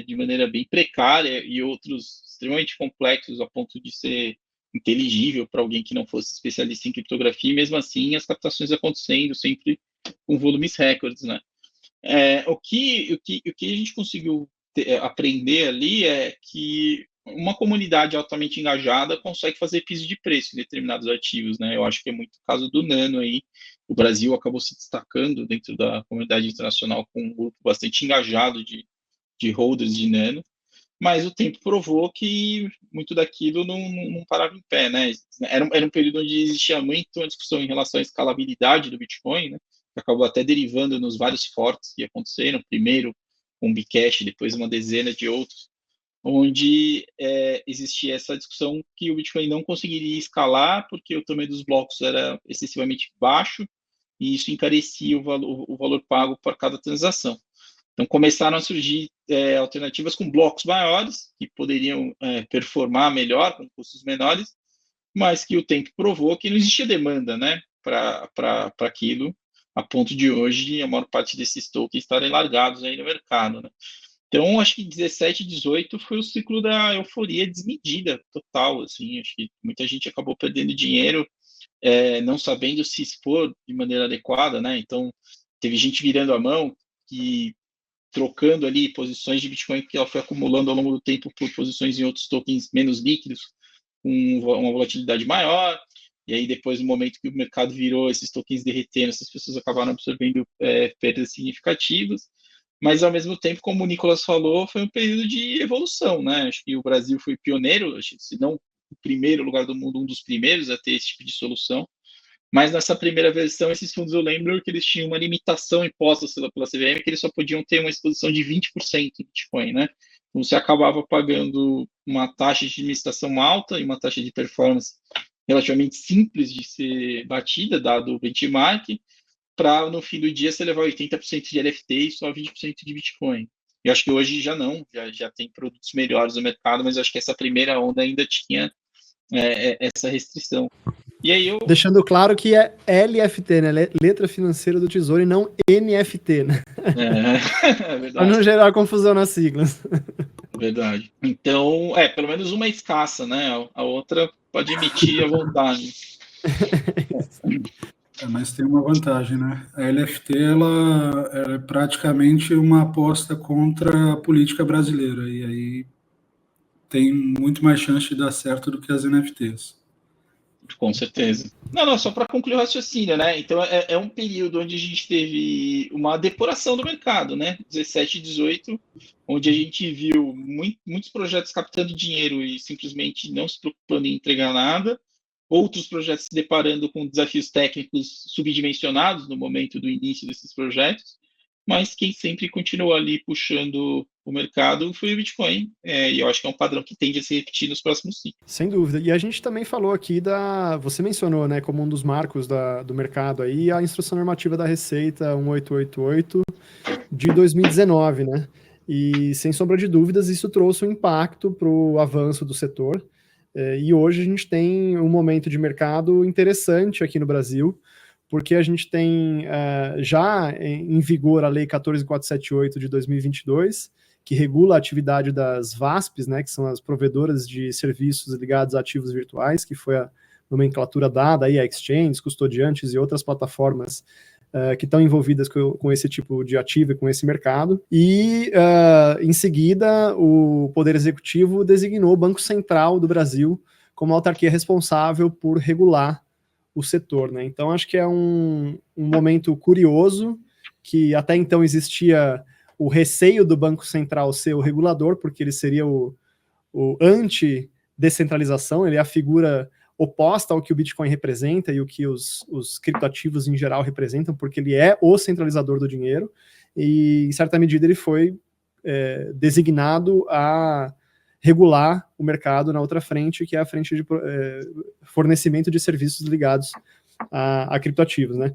S2: de maneira bem precária e outros extremamente complexos a ponto de ser inteligível para alguém que não fosse especialista em criptografia, e mesmo assim as captações acontecendo sempre com volumes recordes, né? O que a gente conseguiu aprender ali é que uma comunidade altamente engajada consegue fazer piso de preço em determinados ativos, né? Eu acho que é muito o caso do Nano aí. O Brasil acabou se destacando dentro da comunidade internacional com um grupo bastante engajado de holders de Nano, mas o tempo provou que muito daquilo não parava em pé, né? Era um período onde existia muito uma discussão em relação à escalabilidade do Bitcoin, né? Que acabou até derivando nos vários forks que aconteceram, primeiro um Bcash, depois uma dezena de outros, onde existia essa discussão que o Bitcoin não conseguiria escalar porque o tamanho dos blocos era excessivamente baixo e isso encarecia o valor pago por cada transação. Então começaram a surgir alternativas com blocos maiores, que poderiam performar melhor, com custos menores, mas que o tempo provou que não existia demanda, né, para aquilo, a ponto de hoje a maior parte desses tokens estarem largados aí no mercado, né? Então, acho que 17 e 18 foi o ciclo da euforia desmedida, total, assim, acho que muita gente acabou perdendo dinheiro, não sabendo se expor de maneira adequada, né? Então, teve gente virando a mão, que trocando ali posições de Bitcoin que ela foi acumulando ao longo do tempo por posições em outros tokens menos líquidos, com uma volatilidade maior, e aí depois, no momento que o mercado virou, esses tokens derretendo, essas pessoas acabaram absorvendo perdas significativas, mas ao mesmo tempo, como o Nicolas falou, foi um período de evolução, né? Acho que o Brasil foi pioneiro, se não o primeiro lugar do mundo, um dos primeiros a ter esse tipo de solução. Mas nessa primeira versão, esses fundos, eu lembro que eles tinham uma limitação imposta pela CVM, que eles só podiam ter uma exposição de 20% em Bitcoin, né? Então, você acabava pagando uma taxa de administração alta e uma taxa de performance relativamente simples de ser batida, dado o benchmark, para, no fim do dia, você levar 80% de LFT e só 20% de Bitcoin. Eu acho que hoje já não, já tem produtos melhores no mercado, mas eu acho que essa primeira onda ainda tinha essa restrição. E aí
S1: Deixando claro que é LFT, né? Letra Financeira do Tesouro, e não NFT, né?
S2: É verdade.
S1: Para não gerar confusão nas siglas.
S2: Verdade. Então, pelo menos uma escassa, né? A outra pode emitir à vontade.
S3: Mas tem uma vantagem, né? A LFT ela é praticamente uma aposta contra a política brasileira, e aí tem muito mais chance de dar certo do que as NFTs.
S2: Com certeza. Não, só para concluir o raciocínio, né? Então, é um período onde a gente teve uma depuração do mercado, né? 17 e 18, onde a gente viu muitos projetos captando dinheiro e simplesmente não se preocupando em entregar nada, outros projetos se deparando com desafios técnicos subdimensionados no momento do início desses projetos, mas quem sempre continuou ali puxando o mercado foi o Bitcoin, e eu acho que é um padrão que tende a se repetir nos próximos ciclos.
S1: Sem dúvida. E a gente também falou aqui você mencionou, né, como um dos marcos do mercado aí, a Instrução Normativa da Receita 1888 de 2019, né? E, sem sombra de dúvidas, isso trouxe um impacto para o avanço do setor. E hoje a gente tem um momento de mercado interessante aqui no Brasil, porque a gente tem já em vigor a Lei 14.478 de 2022, que regula a atividade das VASPs, né, que são as provedoras de serviços ligados a ativos virtuais, que foi a nomenclatura dada aí a exchanges, custodiantes e outras plataformas que estão envolvidas com esse tipo de ativo e com esse mercado. E, em seguida, o Poder Executivo designou o Banco Central do Brasil como autarquia responsável por regular o setor, né? Então, acho que é um momento curioso, que até então existia o receio do Banco Central ser o regulador, porque ele seria o anti-descentralização, ele é a figura oposta ao que o Bitcoin representa e o que os criptoativos em geral representam, porque ele é o centralizador do dinheiro, e em certa medida ele foi designado a regular o mercado na outra frente, que é a frente de fornecimento de serviços ligados a criptoativos, né?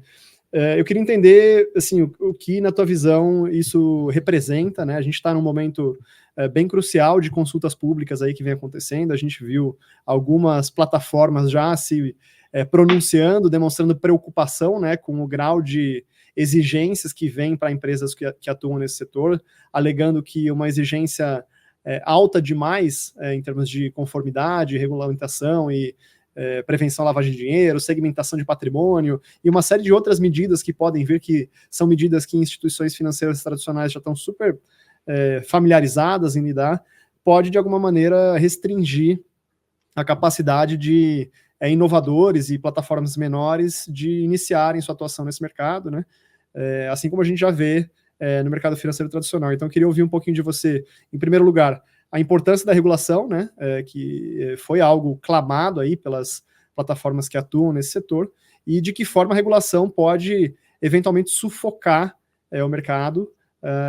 S1: Eu queria entender, assim, o que, na tua visão, isso representa, né? A gente está num momento bem crucial de consultas públicas aí que vem acontecendo. A gente viu algumas plataformas já se pronunciando, demonstrando preocupação, né, com o grau de exigências que vem para empresas que atuam nesse setor, alegando que uma exigência alta demais em termos de conformidade, regulamentação e prevenção à lavagem de dinheiro, segmentação de patrimônio e uma série de outras medidas que podem vir, que são medidas que instituições financeiras tradicionais já estão super familiarizadas em lidar, pode de alguma maneira restringir a capacidade de inovadores e plataformas menores de iniciarem sua atuação nesse mercado, né? Assim como a gente já vê no mercado financeiro tradicional. Então, eu queria ouvir um pouquinho de você, em primeiro lugar, a importância da regulação, né, que foi algo clamado aí pelas plataformas que atuam nesse setor, e de que forma a regulação pode eventualmente sufocar o mercado,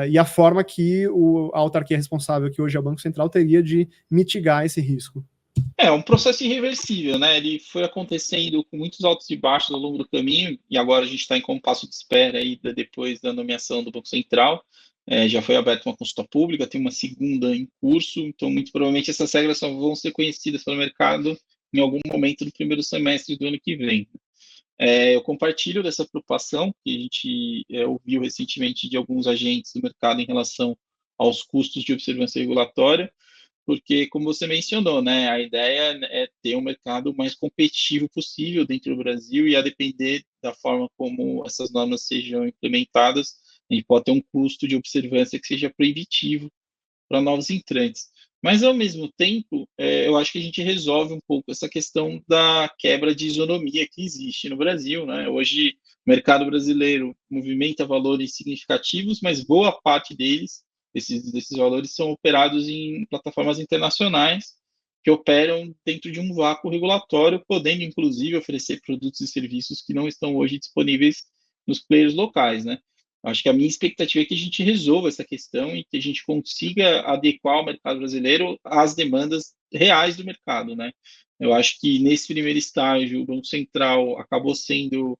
S1: e a forma que a autarquia responsável, que hoje é o Banco Central, teria de mitigar esse risco.
S2: É um processo irreversível, né? Ele foi acontecendo com muitos altos e baixos ao longo do caminho, e agora a gente está em compasso de espera aí depois da nomeação do Banco Central. Já foi aberta uma consulta pública, tem uma segunda em curso, então muito provavelmente essas regras só vão ser conhecidas pelo mercado em algum momento do primeiro semestre do ano que vem. Eu compartilho dessa preocupação que a gente ouviu recentemente de alguns agentes do mercado em relação aos custos de observância regulatória, porque, como você mencionou, né, a ideia é ter um mercado mais competitivo possível dentro do Brasil e, a depender da forma como essas normas sejam implementadas, a gente pode ter um custo de observância que seja proibitivo para novos entrantes. Mas, ao mesmo tempo, eu acho que a gente resolve um pouco essa questão da quebra de isonomia que existe no Brasil, né? Hoje, o mercado brasileiro movimenta valores significativos, mas boa parte desses valores, são operados em plataformas internacionais que operam dentro de um vácuo regulatório, podendo, inclusive, oferecer produtos e serviços que não estão hoje disponíveis nos players locais, né? Acho que a minha expectativa é que a gente resolva essa questão e que a gente consiga adequar o mercado brasileiro às demandas reais do mercado, né? Eu acho que nesse primeiro estágio o Banco Central acabou sendo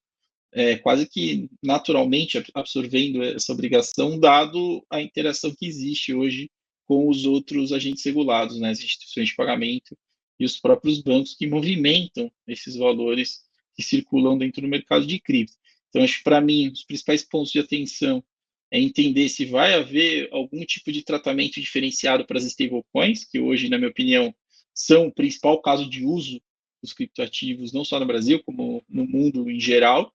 S2: quase que naturalmente absorvendo essa obrigação, dado a interação que existe hoje com os outros agentes regulados, né? As instituições de pagamento e os próprios bancos que movimentam esses valores que circulam dentro do mercado de cripto. Então, acho que, para mim, os principais pontos de atenção é entender se vai haver algum tipo de tratamento diferenciado para as stablecoins, que hoje, na minha opinião, são o principal caso de uso dos criptoativos, não só no Brasil, como no mundo em geral,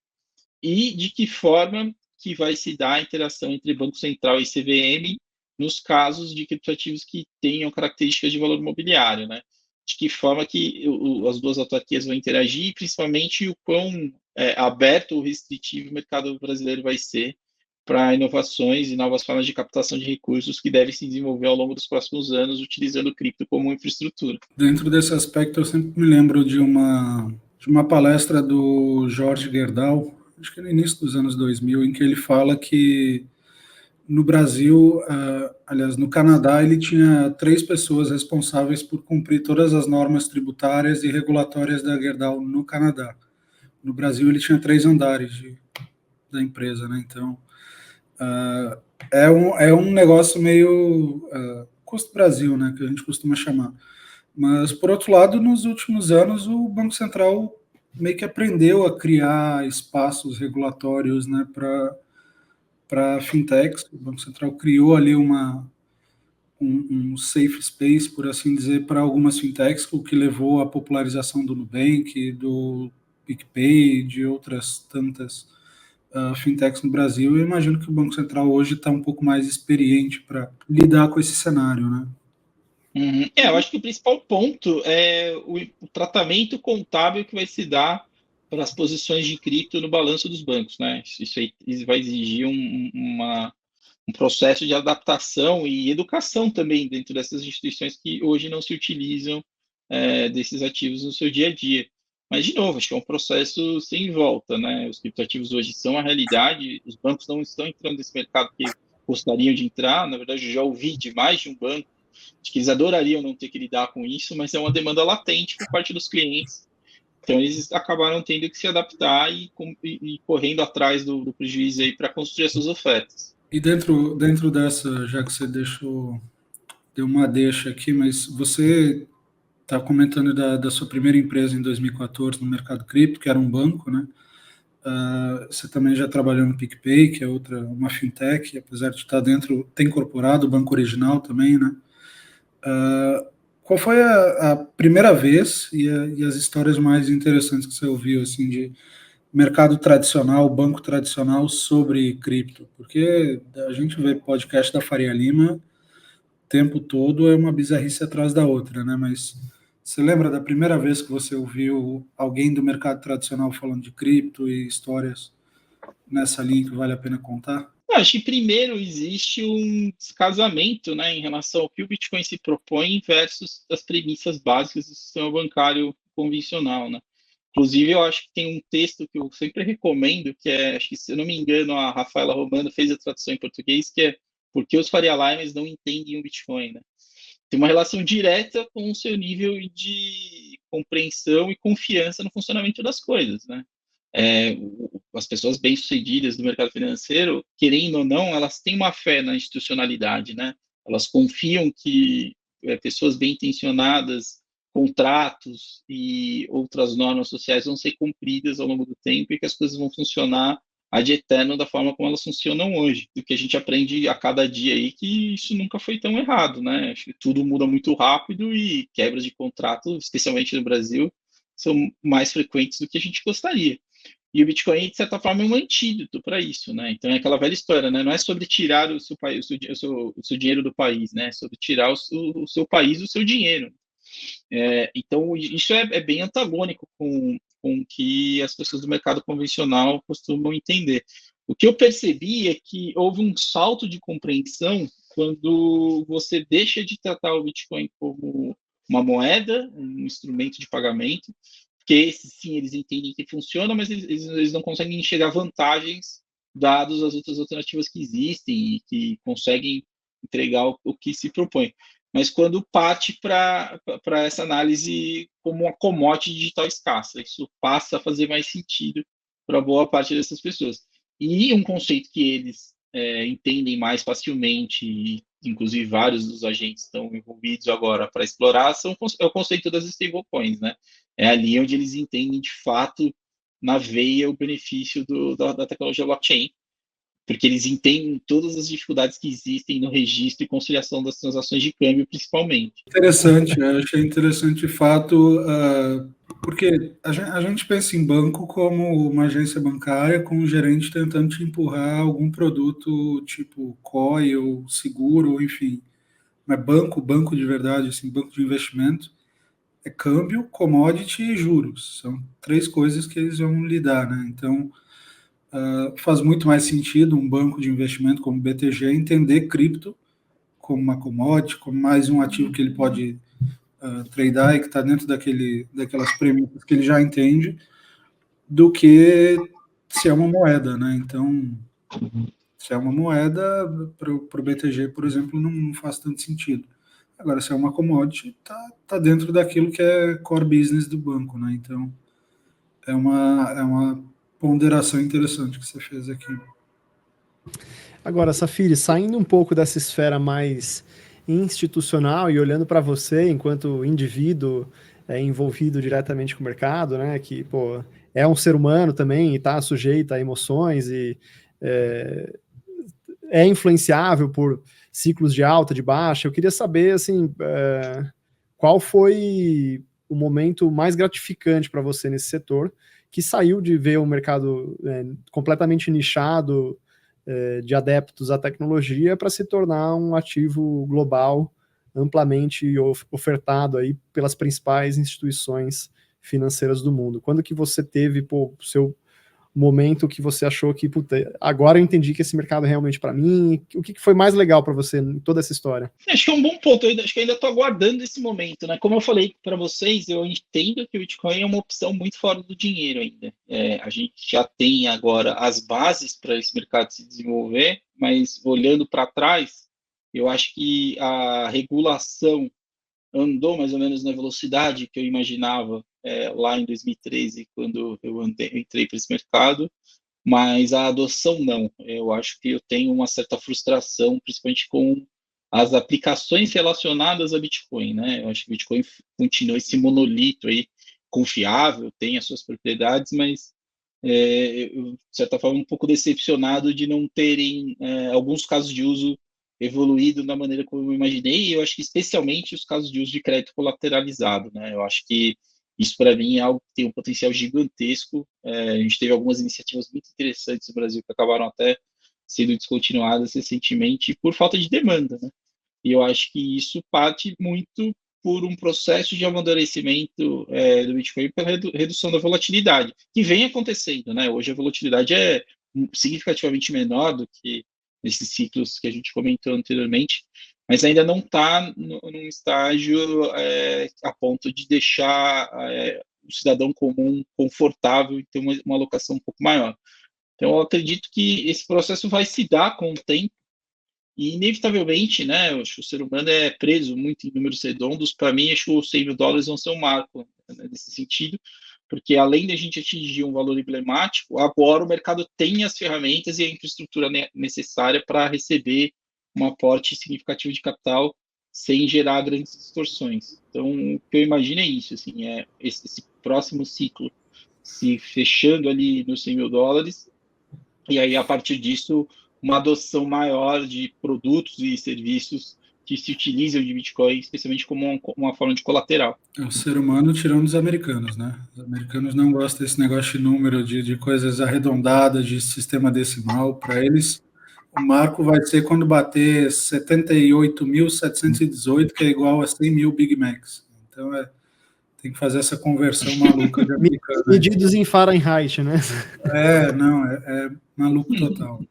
S2: e de que forma que vai se dar a interação entre Banco Central e CVM nos casos de criptoativos que tenham características de valor imobiliário, né? De que forma que as duas autarquias vão interagir e, principalmente, o quão aberto ou restritivo o mercado brasileiro vai ser para inovações e novas formas de captação de recursos que devem se desenvolver ao longo dos próximos anos, utilizando o cripto como infraestrutura.
S3: Dentro desse aspecto, eu sempre me lembro de uma palestra do Jorge Gerdau, acho que no início dos anos 2000, em que ele fala que no Brasil, aliás, no Canadá, ele tinha 3 pessoas responsáveis por cumprir todas as normas tributárias e regulatórias da Gerdau no Canadá. No Brasil, ele tinha 3 andares da empresa, né? Então, é um negócio meio custo Brasil, né? Que a gente costuma chamar. Mas, por outro lado, nos últimos anos, o Banco Central meio que aprendeu a criar espaços regulatórios, né, para fintechs. O Banco Central criou ali um safe space, por assim dizer, para algumas fintechs, o que levou à popularização do Nubank, do PicPay, de outras tantas fintechs no Brasil. Eu imagino que o Banco Central hoje está um pouco mais experiente para lidar com esse cenário, né?
S2: Uhum. Eu acho que o principal ponto é o tratamento contábil que vai se dar para as posições de cripto no balanço dos bancos, né? Isso aí vai exigir um processo de adaptação e educação também dentro dessas instituições que hoje não se utilizam desses ativos no seu dia a dia. Mas, de novo, acho que é um processo sem volta, né? Os criptoativos hoje são a realidade, os bancos não estão entrando nesse mercado que gostariam de entrar. Na verdade, eu já ouvi de mais de um banco de que eles adorariam não ter que lidar com isso, mas é uma demanda latente por parte dos clientes. Então, eles acabaram tendo que se adaptar e correndo atrás do prejuízo aí para construir essas ofertas.
S3: E dentro dessa, já que você deu uma deixa aqui, mas você está comentando da sua primeira empresa em 2014 no mercado cripto, que era um banco, né? Você também já trabalhou no PicPay, que é uma fintech, apesar de estar dentro, tem incorporado o banco original também, né? Qual foi a primeira vez e as histórias mais interessantes que você ouviu, assim, de mercado tradicional, banco tradicional sobre cripto? Porque a gente vê podcast da Faria Lima o tempo todo, é uma bizarrice atrás da outra, né? Mas você lembra da primeira vez que você ouviu alguém do mercado tradicional falando de cripto e histórias nessa linha que vale a pena contar?
S2: Eu acho que primeiro existe um descasamento, né, em relação ao que o Bitcoin se propõe versus as premissas básicas do sistema bancário convencional, né? Inclusive, eu acho que tem um texto que eu sempre recomendo, que acho que, se eu não me engano, a Rafaela Romano fez a tradução em português, que é Por que os Faria Limers não entendem o Bitcoin, né? Tem uma relação direta com o seu nível de compreensão e confiança no funcionamento das coisas, né? as pessoas bem-sucedidas do mercado financeiro, querendo ou não, elas têm uma fé na institucionalidade, né? Elas confiam que pessoas bem-intencionadas, contratos e outras normas sociais vão ser cumpridas ao longo do tempo e que as coisas vão funcionar ad eterno da forma como elas funcionam hoje. Do que a gente aprende a cada dia aí que isso nunca foi tão errado, né? Acho que tudo muda muito rápido e quebras de contrato, especialmente no Brasil, são mais frequentes do que a gente gostaria. E o Bitcoin, de certa forma, é um antídoto para isso, né? Então, é aquela velha história, né? Não é sobre tirar o seu, o seu dinheiro do país, né? É sobre tirar o seu país do seu dinheiro. Então, isso é bem antagônico com o que as pessoas do mercado convencional costumam entender. O que eu percebi é que houve um salto de compreensão quando você deixa de tratar o Bitcoin como uma moeda, um instrumento de pagamento, porque esses sim, eles entendem que funciona, mas eles não conseguem enxergar vantagens dados as outras alternativas que existem e que conseguem entregar o que se propõe. Mas quando parte para essa análise como uma commodity digital escassa, isso passa a fazer mais sentido para boa parte dessas pessoas. E um conceito que eles entendem mais facilmente, e inclusive vários dos agentes estão envolvidos agora para explorar, é o conceito das stablecoins, né? É ali onde eles entendem de fato na veia o benefício da tecnologia blockchain, porque eles entendem todas as dificuldades que existem no registro e conciliação das transações de câmbio, principalmente.
S3: Interessante, eu achei interessante de fato, porque a gente pensa em banco como uma agência bancária com um gerente tentando te empurrar algum produto tipo COI ou seguro, ou enfim. Mas banco de verdade, assim, banco de investimento, é câmbio, commodity e juros. São três coisas que eles vão lidar, né? Então, faz muito mais sentido um banco de investimento como o BTG entender cripto como uma commodity, como mais um ativo que ele pode tradear e que está dentro daquelas premissas que ele já entende, do que se é uma moeda, né? Então, se é uma moeda, para o BTG, por exemplo, não faz tanto sentido. Agora, se é uma commodity, tá dentro daquilo que é core business do banco, né? Então, é uma ponderação interessante que você fez aqui.
S1: Agora, Safiri, saindo um pouco dessa esfera mais institucional e olhando para você enquanto indivíduo envolvido diretamente com o mercado, né, que pô, é um ser humano também e está sujeito a emoções e é influenciável por ciclos de alta, de baixa. Eu queria saber assim, qual foi o momento mais gratificante para você nesse setor, que saiu de ver um mercado completamente nichado de adeptos à tecnologia para se tornar um ativo global amplamente ofertado aí pelas principais instituições financeiras do mundo. Quando que você teve o seu momento que você achou que, puta, agora eu entendi que esse mercado é realmente para mim? O que foi mais legal para você em toda essa história?
S2: Acho que é um bom ponto. Acho que ainda estou aguardando esse momento, né? Como eu falei para vocês, eu entendo que o Bitcoin é uma opção muito fora do dinheiro ainda. A gente já tem agora as bases para esse mercado se desenvolver, mas olhando para trás, eu acho que a regulação andou mais ou menos na velocidade que eu imaginava lá em 2013, quando eu entrei para esse mercado, mas a adoção não. Eu acho que eu tenho uma certa frustração, principalmente com as aplicações relacionadas a Bitcoin, né? Eu acho que o Bitcoin continua esse monolito aí, confiável, tem as suas propriedades, mas eu, de certa forma, um pouco decepcionado de não terem alguns casos de uso evoluído da maneira como eu imaginei, e eu acho que especialmente os casos de uso de crédito colateralizado, né? Eu acho que isso, para mim, é algo que tem um potencial gigantesco. A gente teve algumas iniciativas muito interessantes no Brasil que acabaram até sendo descontinuadas recentemente por falta de demanda, né? E eu acho que isso parte muito por um processo de amadurecimento do Bitcoin pela redução da volatilidade, que vem acontecendo, né? Hoje a volatilidade é significativamente menor do que nesses ciclos que a gente comentou anteriormente, mas ainda não está num estágio a ponto de deixar o cidadão comum confortável e ter uma alocação um pouco maior. Então, eu acredito que esse processo vai se dar com o tempo e, inevitavelmente, né, eu acho que o ser humano é preso muito em números redondos. Para mim, acho que os $100 mil vão ser um marco, né, nesse sentido, porque além de a gente atingir um valor emblemático, agora o mercado tem as ferramentas e a infraestrutura necessária para receber um aporte significativo de capital sem gerar grandes distorções. Então, o que eu imagino é isso, assim, é esse próximo ciclo se fechando ali nos 100 mil dólares, e aí, a partir disso, uma adoção maior de produtos e serviços que se utilizam de Bitcoin, especialmente como uma forma de colateral.
S3: É o ser humano tirando os americanos, né? Os americanos não gostam desse negócio de número, de coisas arredondadas, de sistema decimal. Para eles, o marco vai ser quando bater 78.718, que é igual a 100 mil Big Macs. Então, tem que fazer essa conversão maluca de americano.
S1: Medidos em Fahrenheit, né?
S3: Não, é maluco total.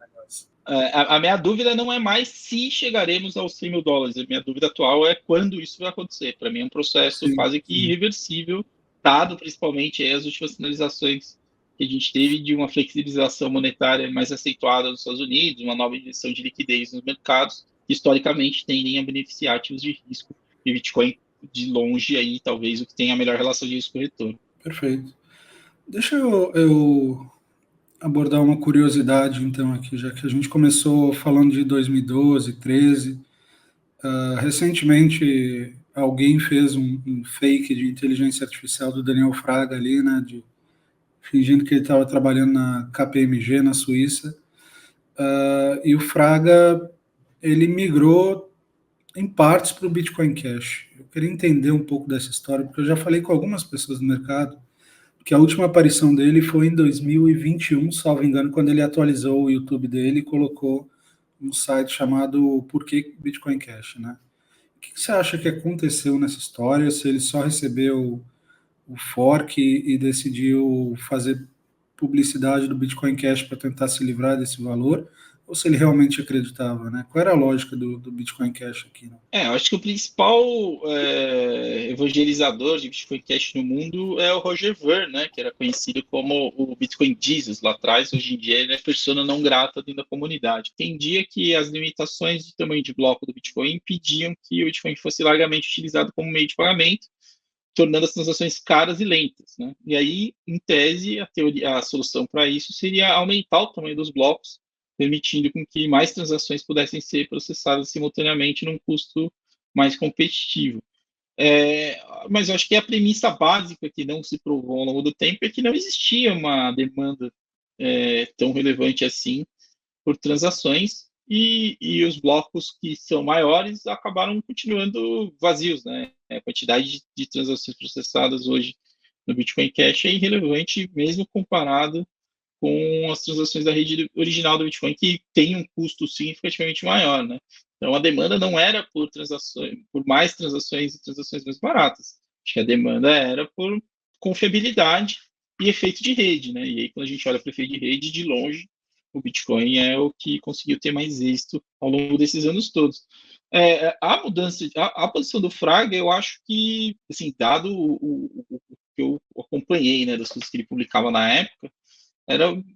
S2: A minha dúvida não é mais se chegaremos aos 100 mil dólares. A minha dúvida atual é quando isso vai acontecer. Para mim é um processo quase que irreversível, dado principalmente as últimas sinalizações que a gente teve de uma flexibilização monetária mais acentuada nos Estados Unidos, uma nova injeção de liquidez nos mercados, que historicamente tendem a beneficiar ativos de risco, e Bitcoin de longe aí talvez o que tem a melhor relação de risco-retorno.
S3: Perfeito. Deixa eu abordar uma curiosidade, então, aqui, já que a gente começou falando de 2012, 13. Recentemente, alguém fez um fake de inteligência artificial do Daniel Fraga ali, né, fingindo que ele estava trabalhando na KPMG, na Suíça. E o Fraga, ele migrou em partes para o Bitcoin Cash. Eu queria entender um pouco dessa história, porque eu já falei com algumas pessoas no mercado, que a última aparição dele foi em 2021, salvo engano, quando ele atualizou o YouTube dele e colocou um site chamado Por que Bitcoin Cash, né? O que você acha que aconteceu nessa história? Se ele só recebeu o fork e decidiu fazer publicidade do Bitcoin Cash para tentar se livrar desse valor, ou se ele realmente acreditava, né? Qual era a lógica do Bitcoin Cash aqui? Né?
S2: Eu acho que o principal evangelizador de Bitcoin Cash no mundo é o Roger Ver, né? Que era conhecido como o Bitcoin Jesus lá atrás. Hoje em dia ele é persona não grata dentro da comunidade. Entendia que as limitações de tamanho de bloco do Bitcoin impediam que o Bitcoin fosse largamente utilizado como meio de pagamento, tornando as transações caras e lentas, né? E aí, em tese, a solução para isso seria aumentar o tamanho dos blocos, permitindo com que mais transações pudessem ser processadas simultaneamente num custo mais competitivo. Mas eu acho que a premissa básica que não se provou ao longo do tempo é que não existia uma demanda tão relevante assim por transações, e os blocos que são maiores acabaram continuando vazios, né? A quantidade de transações processadas hoje no Bitcoin Cash é irrelevante, mesmo comparado com as transações da rede original do Bitcoin, que tem um custo significativamente maior, né? Então a demanda não era por transações, por mais transações e transações mais baratas. Acho que a demanda era por confiabilidade e efeito de rede, né? E aí quando a gente olha para o efeito de rede, de longe, o Bitcoin é o que conseguiu ter mais êxito ao longo desses anos todos. A mudança, a posição do Fraga, eu acho que, assim, dado o que eu acompanhei, né, das coisas que ele publicava na época,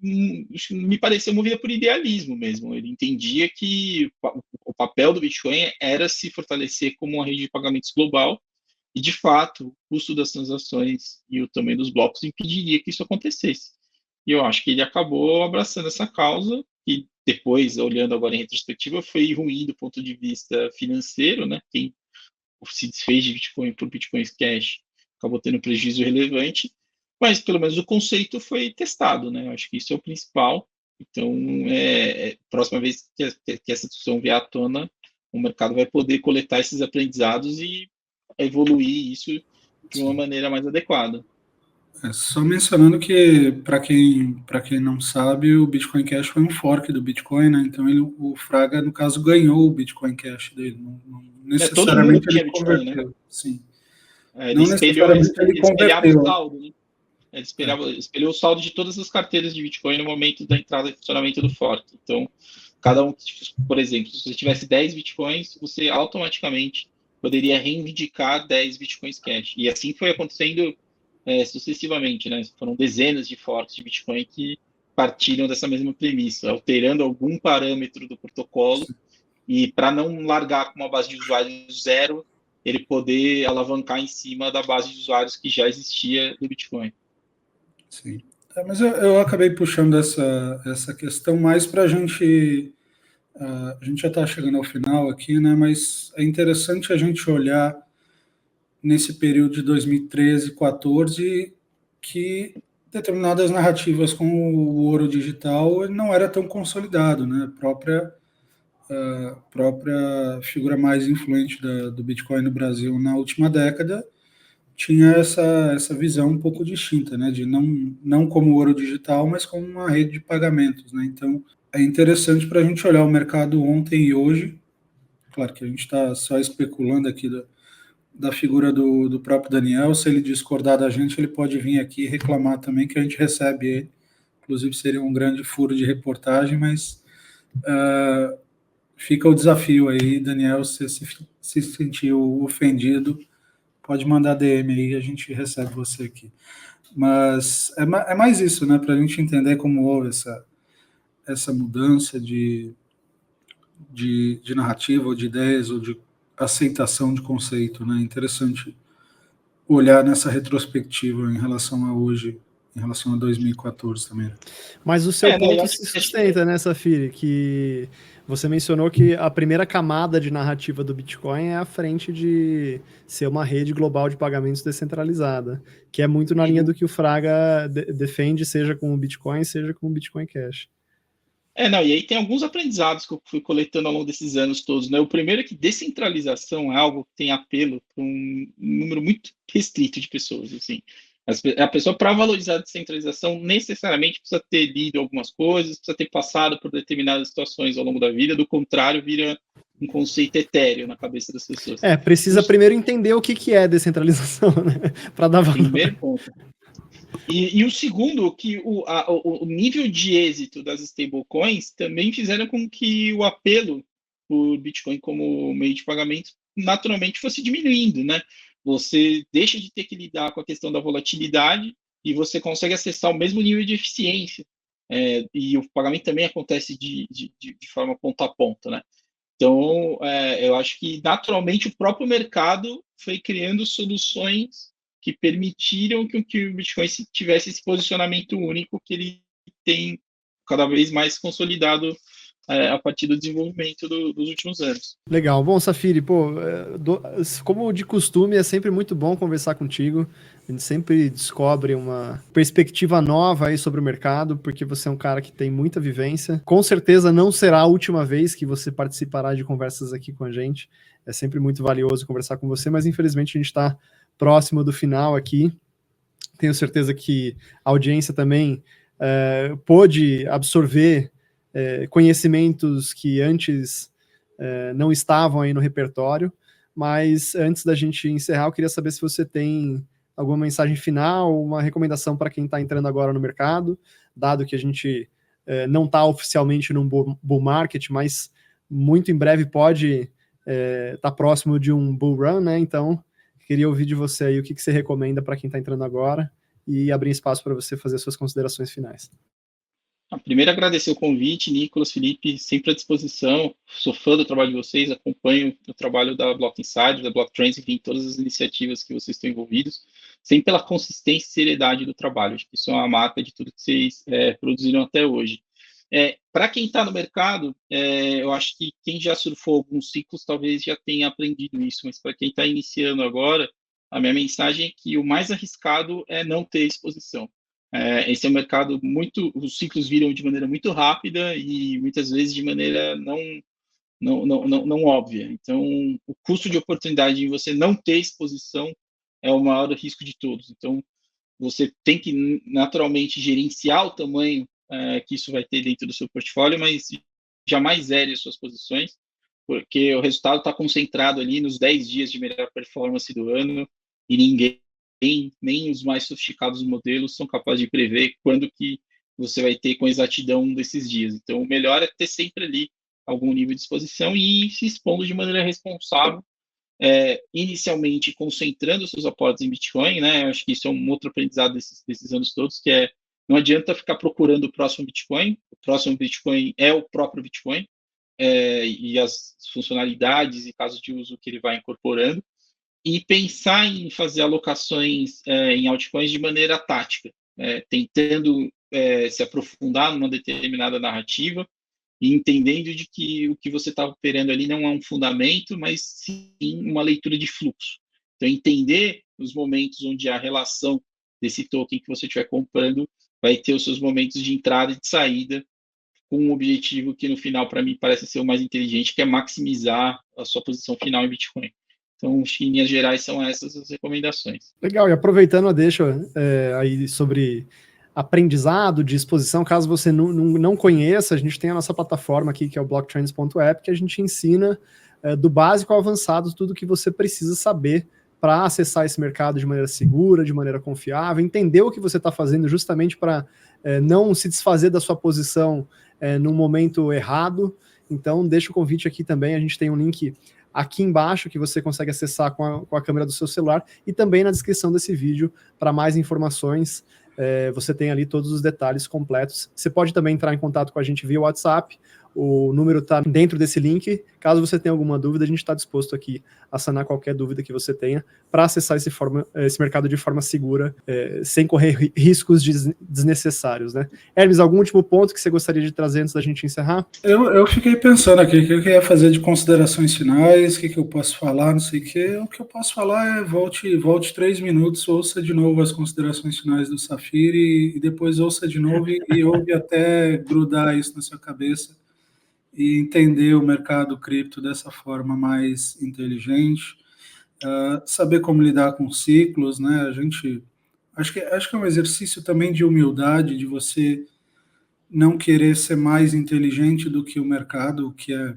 S2: me pareceu movido por idealismo mesmo. Ele entendia que o papel do Bitcoin era se fortalecer como uma rede de pagamentos global, e, de fato, o custo das transações e o tamanho dos blocos impediria que isso acontecesse. E eu acho que ele acabou abraçando essa causa, e depois, olhando agora em retrospectiva, foi ruim do ponto de vista financeiro, né? Quem se desfez de Bitcoin por Bitcoin Cash acabou tendo prejuízo relevante, mas pelo menos o conceito foi testado, né? Eu acho que isso é o principal. Então, próxima vez que essa discussão vier à tona, o mercado vai poder coletar esses aprendizados e evoluir isso de uma maneira mais adequada.
S3: Só mencionando que, para quem não sabe, o Bitcoin Cash foi um fork do Bitcoin, né? Então o Fraga, no caso, ganhou o Bitcoin Cash dele. Não necessariamente
S2: todo mundo
S3: ele
S2: Bitcoin,
S3: converteu.
S2: né?
S3: Sim.
S2: Ele espelhava o saldo, né? Ele espelhou o saldo de todas as carteiras de Bitcoin no momento da entrada e funcionamento do fork. Então, cada um, por exemplo, se você tivesse 10 Bitcoins, você automaticamente poderia reivindicar 10 Bitcoins Cash. E assim foi acontecendo sucessivamente, né? Foram dezenas de forks de Bitcoin que partiram dessa mesma premissa, alterando algum parâmetro do protocolo, e para não largar com uma base de usuários zero, ele poder alavancar em cima da base de usuários que já existia do Bitcoin.
S3: Sim. Mas eu acabei puxando essa questão mais para a gente já está chegando ao final aqui, né? Mas é interessante a gente olhar nesse período de 2013, 14, que determinadas narrativas como o ouro digital não era tão consolidado, né? A própria figura mais influente do Bitcoin no Brasil na última década tinha essa visão um pouco distinta, né? De não como ouro digital, mas como uma rede de pagamentos, né? Então, é interessante para a gente olhar o mercado ontem e hoje. Claro que a gente está só especulando aqui da figura do próprio Daniel. Se ele discordar da gente, ele pode vir aqui reclamar também, que a gente recebe ele. Inclusive, seria um grande furo de reportagem, mas fica o desafio aí, Daniel, se sentiu ofendido, pode mandar DM aí, a gente recebe você aqui. Mas é mais isso, né, para a gente entender como houve essa mudança de narrativa, ou de ideias, ou de aceitação de conceito, né? Interessante olhar nessa retrospectiva em relação a hoje, em relação a 2014 também.
S1: Mas o seu
S2: Não,
S1: ponto
S2: eu
S1: se
S2: acho que
S1: sustenta, né, Safiri? Que você mencionou que a primeira camada de narrativa do Bitcoin é a frente de ser uma rede global de pagamentos descentralizada, que é muito na linha do que o Fraga defende, seja com o Bitcoin, seja com o Bitcoin Cash.
S2: Não, e aí tem alguns aprendizados que eu fui coletando ao longo desses anos todos, né? O primeiro é que descentralização é algo que tem apelo para um número muito restrito de pessoas, assim. A pessoa, para valorizar a descentralização, necessariamente precisa ter lido algumas coisas, precisa ter passado por determinadas situações ao longo da vida, do contrário, vira um conceito etéreo na cabeça das pessoas.
S1: Precisa primeiro entender o que é descentralização, né? Para dar valor.
S2: Primeiro ponto. E o segundo, que o nível de êxito das stablecoins também fizeram com que o apelo por Bitcoin como meio de pagamento naturalmente fosse diminuindo, né? Você deixa de ter que lidar com a questão da volatilidade e você consegue acessar o mesmo nível de eficiência. E o pagamento também acontece de forma ponta a ponta, né? Então, eu acho que naturalmente o próprio mercado foi criando soluções que permitiram que o Bitcoin tivesse esse posicionamento único que ele tem cada vez mais consolidado a partir do desenvolvimento dos últimos anos.
S1: Legal. Bom, Safiri, como de costume, é sempre muito bom conversar contigo. A gente sempre descobre uma perspectiva nova aí sobre o mercado, porque você é um cara que tem muita vivência. Com certeza não será a última vez que você participará de conversas aqui com a gente. É sempre muito valioso conversar com você, mas infelizmente a gente está próximo do final aqui. Tenho certeza que a audiência também pôde absorver conhecimentos que antes não estavam aí no repertório, mas antes da gente encerrar, eu queria saber se você tem alguma mensagem final, uma recomendação para quem está entrando agora no mercado, dado que a gente não está oficialmente num bull market, mas muito em breve pode estar próximo de um bull run, né? Então, queria ouvir de você aí o que você recomenda para quem está entrando agora e abrir espaço para você fazer suas considerações finais.
S2: Primeiro, agradecer o convite, Nicolas, Felipe, sempre à disposição. Sou fã do trabalho de vocês, acompanho o trabalho da Block Insider, da Block Trends, enfim, todas as iniciativas que vocês estão envolvidos, sempre pela consistência e seriedade do trabalho. Acho que isso é uma marca de tudo que vocês produziram até hoje. Para quem está no mercado, eu acho que quem já surfou alguns ciclos talvez já tenha aprendido isso, mas para quem está iniciando agora, a minha mensagem é que o mais arriscado é não ter exposição. Esse é um mercado os ciclos viram de maneira muito rápida e muitas vezes de maneira não óbvia. Então, o custo de oportunidade de você não ter exposição é o maior risco de todos. Então, você tem que naturalmente gerenciar o tamanho que isso vai ter dentro do seu portfólio, mas jamais zere as suas posições, porque o resultado está concentrado ali nos 10 dias de melhor performance do ano e ninguém, nem os mais sofisticados modelos, são capazes de prever quando que você vai ter com exatidão um desses dias. Então, o melhor é ter sempre ali algum nível de exposição e ir se expondo de maneira responsável, inicialmente concentrando seus aportes em Bitcoin, né? Eu acho que isso é um outro aprendizado desses anos todos, que não adianta ficar procurando o próximo Bitcoin é o próprio Bitcoin, e as funcionalidades e casos de uso que ele vai incorporando, e pensar em fazer alocações em altcoins de maneira tática. tentando se aprofundar numa determinada narrativa e entendendo de que o que você está operando ali não é um fundamento, mas sim uma leitura de fluxo. Então, entender os momentos onde a relação desse token que você estiver comprando vai ter os seus momentos de entrada e de saída, com um objetivo que, no final, para mim, parece ser o mais inteligente, que é maximizar a sua posição final em Bitcoin. Então, em linhas gerais, são essas as recomendações.
S1: Legal, e aproveitando a deixa aí sobre aprendizado de exposição, caso você não conheça, a gente tem a nossa plataforma aqui, que é o blocktrends.app, que a gente ensina do básico ao avançado tudo que você precisa saber para acessar esse mercado de maneira segura, de maneira confiável, entender o que você está fazendo justamente para não se desfazer da sua posição num momento errado. Então, deixa o convite aqui também, a gente tem um link aqui embaixo que você consegue acessar com a câmera do seu celular e também na descrição desse vídeo para mais informações. Você tem ali todos os detalhes completos. Você pode também entrar em contato com a gente via WhatsApp, o número está dentro desse link. Caso você tenha alguma dúvida, a gente está disposto aqui a sanar qualquer dúvida que você tenha para acessar esse mercado de forma segura, sem correr riscos desnecessários, né? Hermes, algum último ponto que você gostaria de trazer antes da gente encerrar?
S3: Eu fiquei pensando aqui o que eu ia fazer de considerações finais, o que eu posso falar, não sei o que. O que eu posso falar é volte 3 minutos, ouça de novo as considerações finais do Safir e depois ouça de novo e ouve até grudar isso na sua cabeça e entender o mercado cripto dessa forma mais inteligente, saber como lidar com ciclos, né? A gente acho que é um exercício também de humildade, de você não querer ser mais inteligente do que o mercado, o que é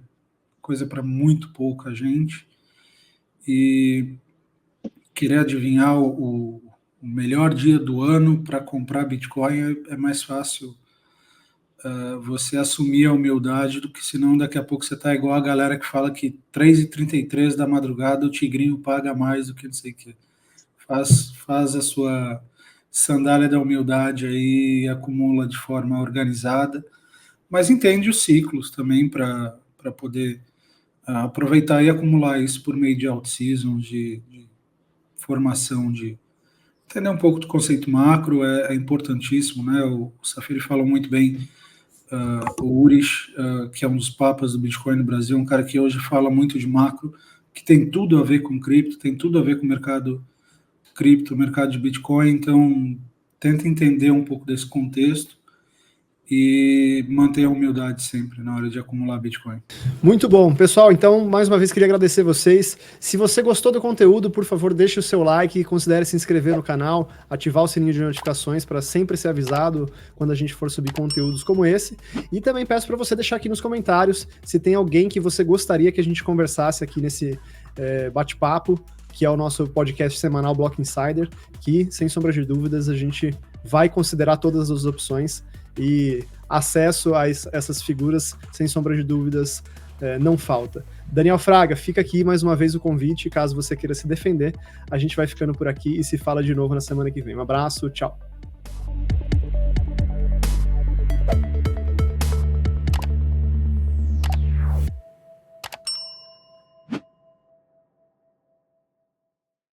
S3: coisa para muito pouca gente, e querer adivinhar o melhor dia do ano para comprar Bitcoin é mais fácil você assumir a humildade do que senão daqui a pouco você está igual a galera que fala que 3h33 da madrugada o tigrinho paga mais do que não sei o que. Faz a sua sandália da humildade aí e acumula de forma organizada, mas entende os ciclos também para poder aproveitar e acumular isso por meio de out-season, de formação, de entender um pouco do conceito macro, é importantíssimo, né? O Safir falou muito bem. O Urish, que é um dos papas do Bitcoin no Brasil, um cara que hoje fala muito de macro, que tem tudo a ver com cripto, tem tudo a ver com o mercado cripto, o mercado de Bitcoin. Então, tenta entender um pouco desse contexto e manter a humildade sempre na hora de acumular Bitcoin.
S1: Muito bom. Pessoal, então, mais uma vez, queria agradecer vocês. Se você gostou do conteúdo, por favor, deixe o seu like, considere se inscrever no canal, ativar o sininho de notificações para sempre ser avisado quando a gente for subir conteúdos como esse. E também peço para você deixar aqui nos comentários se tem alguém que você gostaria que a gente conversasse aqui nesse bate-papo, que é o nosso podcast semanal Block Insider, que, sem sombra de dúvidas, a gente vai considerar todas as opções e acesso a essas figuras, sem sombra de dúvidas, não falta. Daniel Fraga, fica aqui mais uma vez o convite, caso você queira se defender. A gente vai ficando por aqui e se fala de novo na semana que vem. Um abraço, tchau.